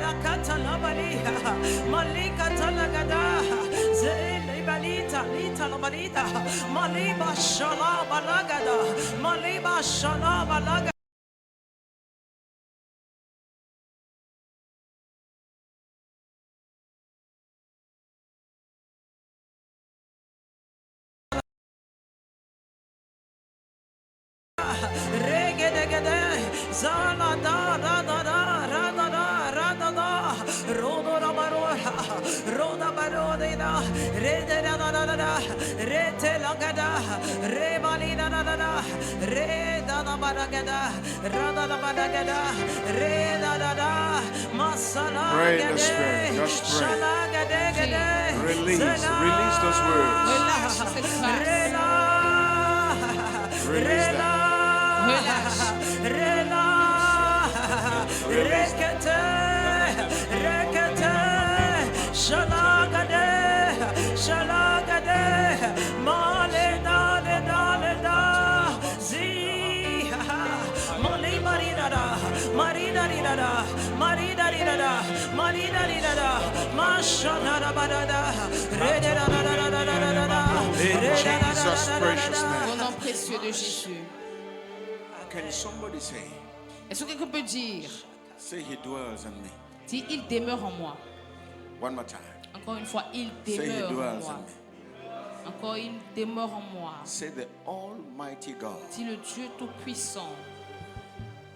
la katala baliha malika talagada balita la balita maliba shala balagada regede zala da roda barodina rete lagada rebalina reda baragada rada baragada reda masala Pray in the spirit. Just pray. Release those words. Relâche cette phrase. Release that. Rekete shalagade male da zi mali marina mashana barada In Jesus' Jesus' precious Au name. nom précieux de Jésus. Can somebody say, Est-ce que quelqu'un peut dire, say he dwells in me? si il demeure en moi? One more time. Encore une fois, il Say he demeure en dwells moi. in me. Encore, il demeure en moi. Say the Almighty God. Dis le Dieu Tout-Puissant.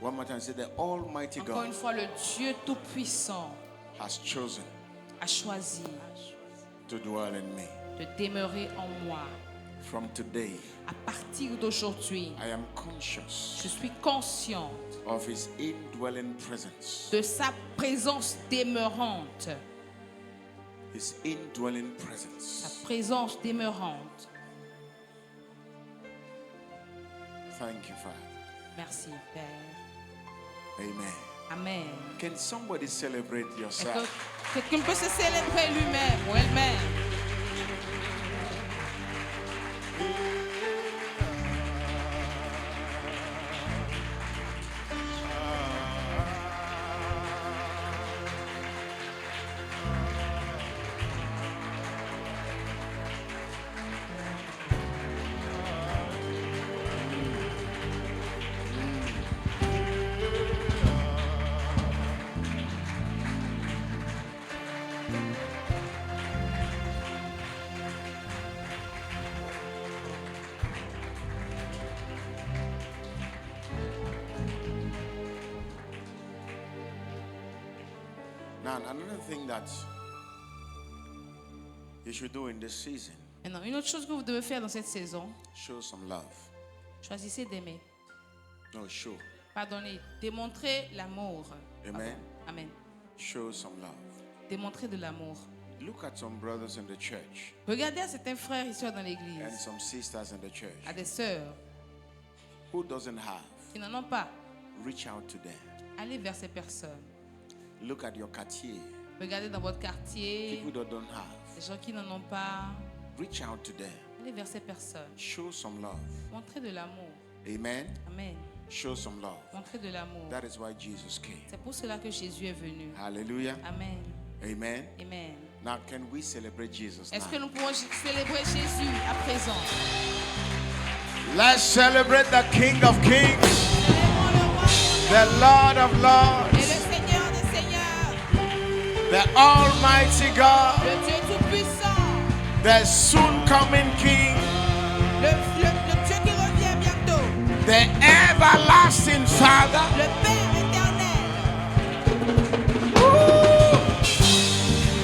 One more time. Say the Almighty Encore une God fois, le Dieu Tout-Puissant has chosen a choisi to dwell in me. de demeurer en moi. From today, À partir d'aujourd'hui, I am conscious je suis conscient of his indwelling presence. de sa présence demeurante. His indwelling Sa presence. présence demeurante. Thank you, Father. Merci, Père. Amen. Amen. Can somebody celebrate Est-ce yourself? que quelqu'un peut se célébrer lui-même ou elle-même? Now, another thing that you should do in this season, Maintenant, une autre chose que vous devez faire dans cette saison, show some love. choisissez d'aimer. No, show. Pardonnez. Démontrez l'amour. Amen. Amen. Show some love. Démontrez de l'amour. Look at some brothers in the church Regardez à certains frères et sœurs dans and l'église, some sisters in the church à des sœurs who doesn't have. qui n'en ont pas. Reach out to them. Allez vers ces personnes. Look at your quartier. Regardez dans votre quartier, People that don't have. les gens qui n'en ont pas. Reach out to them. Allez vers ces personnes. Show some love. Montrez de l'amour. Amen. Amen. Show some love. Montrez de l'amour. That is why Jesus came. C'est pour cela que Jésus est venu. Hallelujah. Amen. Amen. Amen. Now, can we celebrate Jesus Est-ce que now? nous pouvons célébrer Jésus à présent? Let's celebrate the King of Kings, Célébrons le roi the Lord of et le Lords, Seigneur des Seigneurs, the Almighty God, le Dieu Tout-Puissant, the soon coming King, le Dieu qui revient bientôt, the everlasting Father. le Père éternel.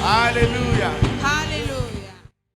Hallelujah.